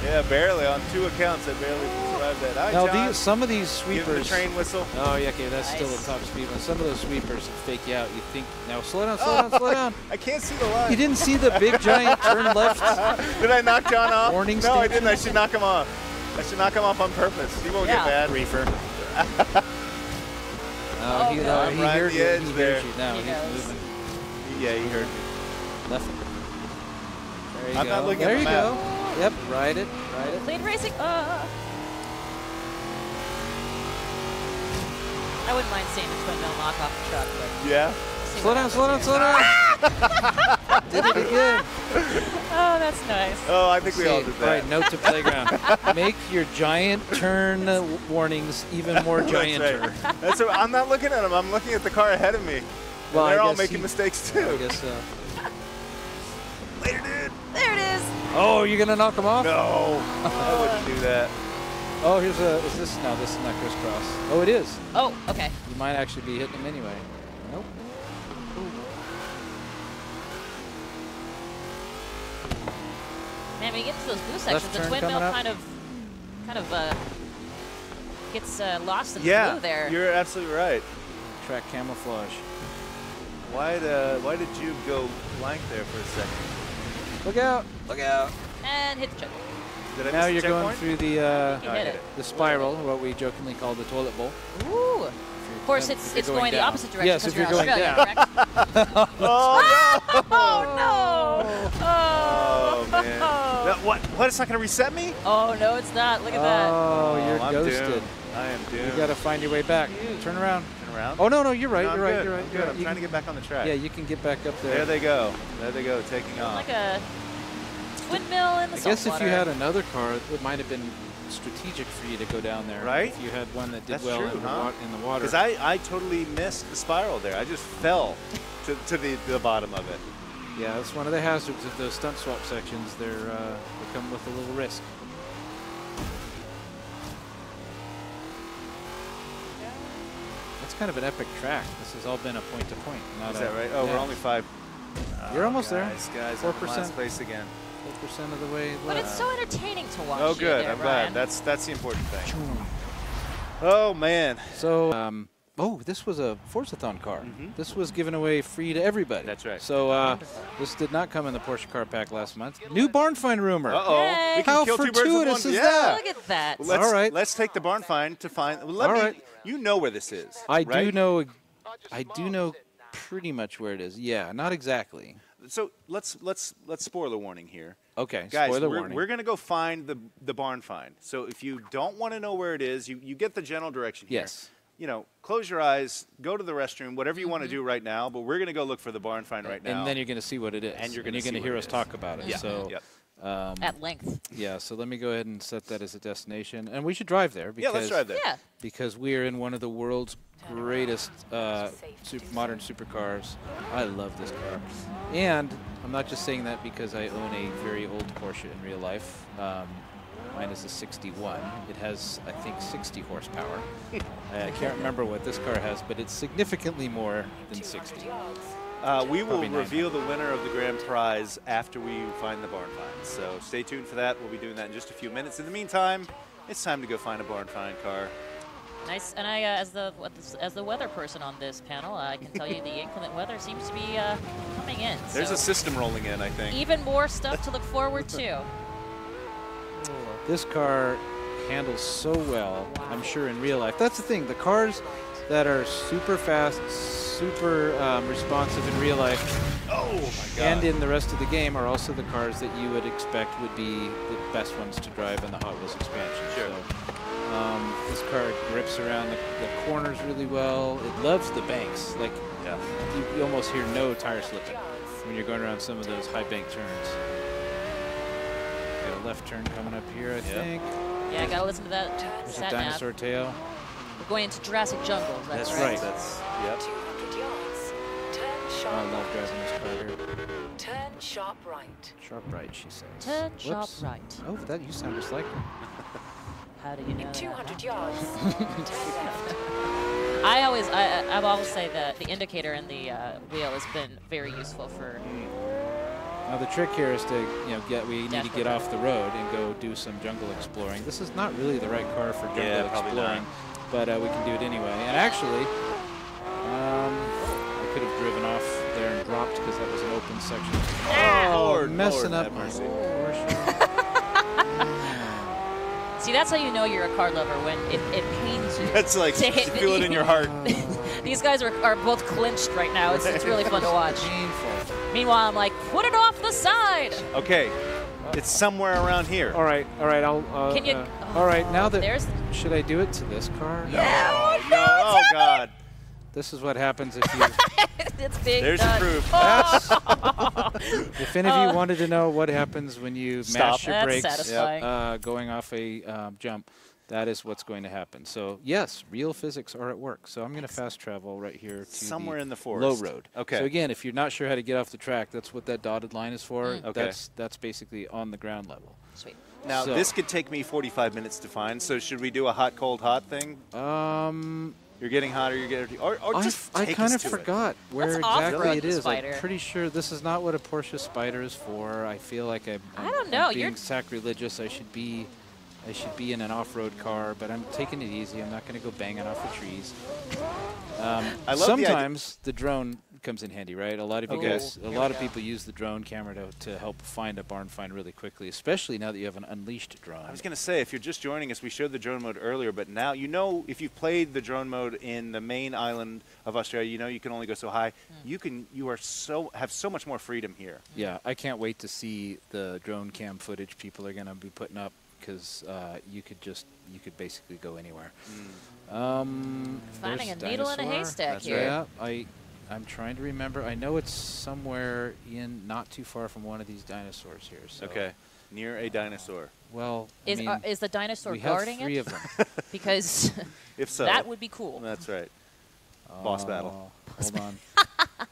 Yeah, barely. On 2 accounts, I barely survived that. Hi, Now John. some of these Give sweepers. the train whistle. Oh yeah, okay, that's still Nice. the top speed one. Some of those sweepers fake you out. You think now slow down, slow down, slow down. I can't see the line. You didn't see the big giant turn left. Did I knock John off? Warning No, I station? didn't. I should knock him off. I should knock him off on purpose. He won't Yeah. get mad. Reefer. Oh, he, no. he Right heard the you. edge He there. heard you. Now He he's knows. moving Yeah, he heard me. left. There you I'm go. not looking there at you the go. map. Yep, ride it, ride it. Clean racing. I wouldn't mind seeing a twin mill knock off the truck, but Yeah. see Slow what down, slow down, happens slow down. Did it again. here. Oh, that's nice. Oh, I think we all See, did all that. right, note to playground. Make your giant turn warnings even more That's gianter. right. That's what, I'm not looking at him. I'm looking at the car ahead of me. Well, And they're I all guess making he- mistakes I too. guess so. Later, dude. There it is. Oh, you're gonna knock him off? No, I wouldn't do that. Oh, here's a. Is this? No, this is not crisscross. Oh, it is. Oh, okay. You might actually be hitting him anyway. Nope. Man, when you get to those blue Left sections, the turn twin mill coming up. kind of gets lost in the Yeah, blue there. you're absolutely right. Track camouflage. Why did you go blank there for a second? Look out! Look out! And hit the check. Did I Now miss the you're going checkpoint? through the You I hit hit it. the spiral, what we jokingly call the toilet bowl. Ooh. Of course, If it's you're going the down. opposite direction Yes, because if you're you're going Australian, down. correct? Oh no! Oh, no! Oh man! No, what? It's not going to reset me? Oh, no, it's not. Look at that. Oh, you're I'm ghosted. doomed. I am doomed. You got to find your way back. Turn around. Turn around. Oh no, no, you're right. No, I'm you're right. good. You're right. I'm You're good. right. I'm trying to get back on the track. Yeah, you can get back up there. There they go. There they go, taking off. Like a twin mill in the I guess if saltwater. you had another car, it might have been strategic for you to go down there. Right? If you had one that did That's well true, in, huh? in the water. Because I totally missed the spiral there. I just fell to the bottom of it. Yeah, that's one of the hazards of those stunt swap sections. They come with a little risk. That's kind of an epic track. This has all been a point-to-point. Not Is a- that right? Oh, yeah. we're only 5. You're almost there. Guys, 4%. I'm in last place again. 4% of the way But left. it's so entertaining to watch. Oh, you good. there, I'm Brian. glad. That's the important thing. Oh man. So, oh, this was a Forzathon car. This was given away free to everybody. That's right. So this did not come in the Porsche car pack last month. New barn find rumor. Uh-oh. Yay. We can How kill 2 birds with one. fortuitous is Yeah. that? Look at that. Let's, All right. Let's take the barn find to find. All Let me. right. You know where this is. I right? do know. I do know pretty much where it is. Yeah, not exactly. So let's spoiler warning here. Okay, Guys, spoiler we're warning. going to go find the barn find. So if you don't want to know where it is, you get the general direction here. Yes. You know, close your eyes, go to the restroom, whatever you want to do right now, but we're going to go look for the barn find right now. And then you're going to see what it is. And you're gonna see to what hear it us is. talk about it. Yeah. So, Yep. At length. yeah. So let me go ahead and set that as a destination, and we should drive there. Yeah, Because, let's drive there. Yeah. Because we are in one of the world's greatest modern supercars. I love this car. And I'm not just saying that because I own a very old Porsche in real life. Mine is a 61. It has, I think, 60 horsepower. I can't remember what this car has, but it's significantly more than 60. We will Probably reveal the winner of the grand prize after we find the barn find. So stay tuned for that. We'll be doing that in just a few minutes. In the meantime, it's time to go find a barn find car. Nice. And I, as the weather person on this panel, I can tell you the inclement weather seems to be coming in. There's so a system rolling in, I think. even more stuff to look forward to. This car handles so well, I'm sure, in real life. That's the thing. The cars that are super fast, super responsive in real life, and in the rest of the game are also the cars that you would expect would be the best ones to drive in the Hot Wheels expansion. Sure. So, this car grips around the corners really well. It loves the banks. Like, you almost hear no tire slipping when you're going around some of those high bank turns. Got a left turn coming up here, I think. Yeah, I gotta listen to that There's a sat nav. dinosaur tail. We're going into Jurassic Jungle. That's right. right. That's, yep. 200 yards. Turn I sharp love driving this car here. Turn sharp right. Sharp right, she says. Turn sharp Whoops. right. Oh, that you sound just like her. How do you know In that? 200 yards. Turn left. I've always say that the indicator in the wheel has been very useful for. Now the trick here is to, we need to get off the road and go do some jungle exploring. This is not really the right car for jungle exploring, but we can do it anyway. And actually, I could have driven off there and dropped because that was an open section. Lord, messing Lord, up have mercy. See, that's how you know you're a car lover, when it pains you. That's like, to you hit feel it in your heart. These guys are both clinched right now. It's really fun to watch. Painful. Meanwhile, I'm like, put it off the side. Okay, it's somewhere around here. All right. I'll. Can you? All right. Now that there's. should I do it to this car? Yeah. No, oh God. This is what happens if you. It's being There's done. the proof. If any of you wanted to know what happens when you mash your That's brakes satisfying. going off a jump, that is what's going to happen. So yes, real physics are at work. So I'm going to fast travel right here to Somewhere in the low forest. road. Okay. So again, if you're not sure how to get off the track, that's what that dotted line is for. Okay. That's basically on the ground level. Sweet. Now, So- this could take me 45 minutes to find, so should we do a hot, cold, hot thing? You're getting hotter, you're getting... Or just I take kind us of to it. forgot where Let's exactly off-road it the is. Spider. I'm pretty sure this is not what a Porsche Spider is for. I feel like I'm don't know, being you're- sacrilegious. I should be in an off-road car, but I'm taking it easy. I'm not going to go banging off the trees. I love the idea- Sometimes the drone comes in handy, right? A lot of you Okay. guys, a lot of people use the drone camera to help find a barn find really quickly, especially now that you have an unleashed drone. I was going to say, if you're just joining us, we showed the drone mode earlier, but now, if you've played the drone mode in the main island of Australia, you can only go so high. You have so much more freedom here. Yeah, I can't wait to see the drone cam footage people are going to be putting up, because you could basically go anywhere. Finding a there's needle in a dinosaur. haystack That's here. Yeah, I'm trying to remember. I know it's somewhere not too far from one of these dinosaurs here. So. Okay, near a dinosaur. Well, Is the dinosaur we have guarding three it? of them. Because If so. that would be cool. That's right. Boss battle. Hold on.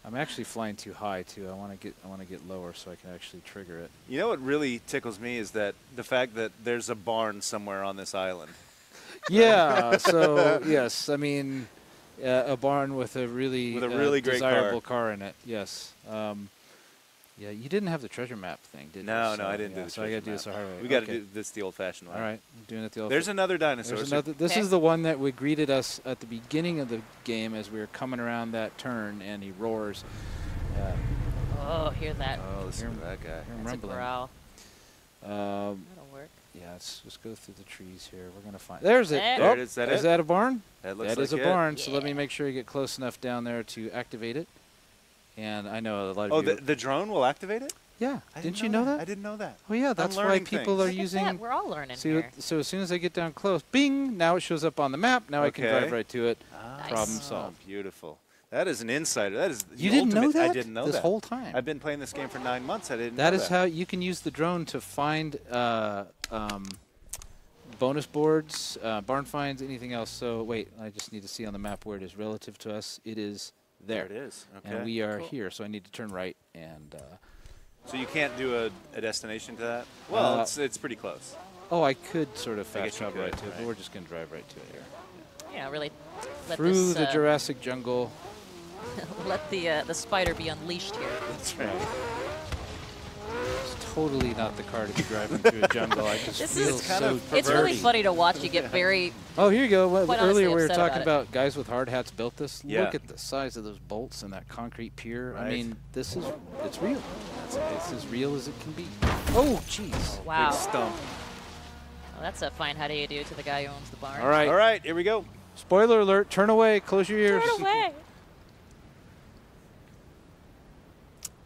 I'm actually flying too high too. I want to get lower so I can actually trigger it. You know what really tickles me is that the fact that there's a barn somewhere on this island. Yeah. So yes, a barn with a really great desirable car in it. Yes. Yeah, you didn't have the treasure map thing, did you? No, So, I didn't do yeah, the so I treasure got to do map. this the hard way. We got to Okay. do this the old-fashioned way. All right, I'm doing it the old. There's another dinosaur. There's so- another. This is the one that greeted us at the beginning of the game as we were coming around that turn, and he roars. Oh, hear that. Oh, listen to that guy. Hear him That's a rumbling. growl. Um, That'll work. yeah, let's go through the trees here. We're gonna find. There's it. There. There Oh, it is. Is that is it? that a barn? That looks That like is a it. barn. So let Yeah. me make sure you get close enough down there to activate it. And I know a lot of Oh, you. the drone will activate it? Yeah. I Didn't you know that? I didn't know that. Oh yeah, that's why learning people things. are Look at using. that. We're all learning See, here. so as soon as I get down close, bing! Now it shows up on the map. Now I can Okay. drive right to it. Nice. Problem Oh, solved. beautiful. That is an insider. That is You the didn't know ultimate- that? I didn't know this that. whole time. I've been playing this game for 9 months. I didn't know That that. is how you can use the drone to find bonus boards, barn finds, anything else. So wait, I just need to see on the map where it is relative to us. It is there. There it is. Okay. And we are Cool. here, so I need to turn right and. So you can't do a destination to that? Well, it's pretty close. Oh, I could sort of I fast guess you travel right could, to it, but right. we're just going to drive right to it here. Yeah, really let Through this, the Jurassic jungle. let the spider be unleashed here. That's right. Just totally not the car to be driving through a jungle. I just This feel is so It's really dirty. funny to watch you get very. Oh, here you go. Well, quite earlier honestly we were upset talking about about guys with hard hats built this. Yeah. Look at the size of those bolts and that concrete pier. I Right. mean, it's real. It's as real as it can be. Oh, jeez. Wow. Big stump. Well, that's a fine how do you do to the guy who owns the barn. All right. All right, here we go. Spoiler alert. Turn away. Close your ears. Turn away.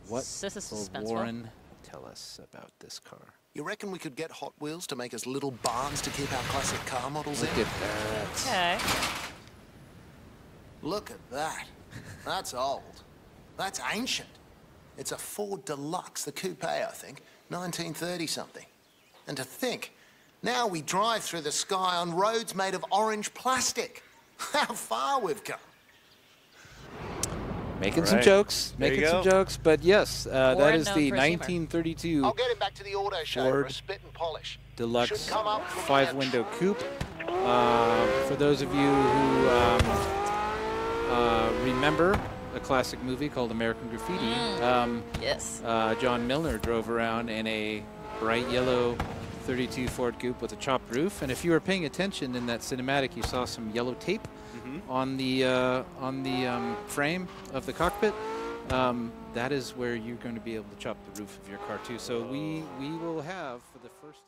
What This is will suspenseful. Warren tell us about this car? You reckon we could get Hot Wheels to make us little barns to keep our classic car models Look in? at that. Okay. Look at that. That's old. That's ancient. It's a Ford Deluxe, the coupe, I think, 1930-something. And to think, now we drive through the sky on roads made of orange plastic. How far we've come. Making some Right. jokes. There you Making some go. jokes. But yes, that Warren is known the for his humor. 1932 I'll get him back to the auto show for Ford a spit and polish. Deluxe Should come up from 5-window coupe. For those of you who remember a classic movie called American Graffiti, Yes. John Milner drove around in a bright yellow 32 Ford coupe with a chopped roof. And if you were paying attention in that cinematic, you saw some yellow tape on the frame of the cockpit. That is where you're going to be able to chop the roof of your car too. So we will have for the first time.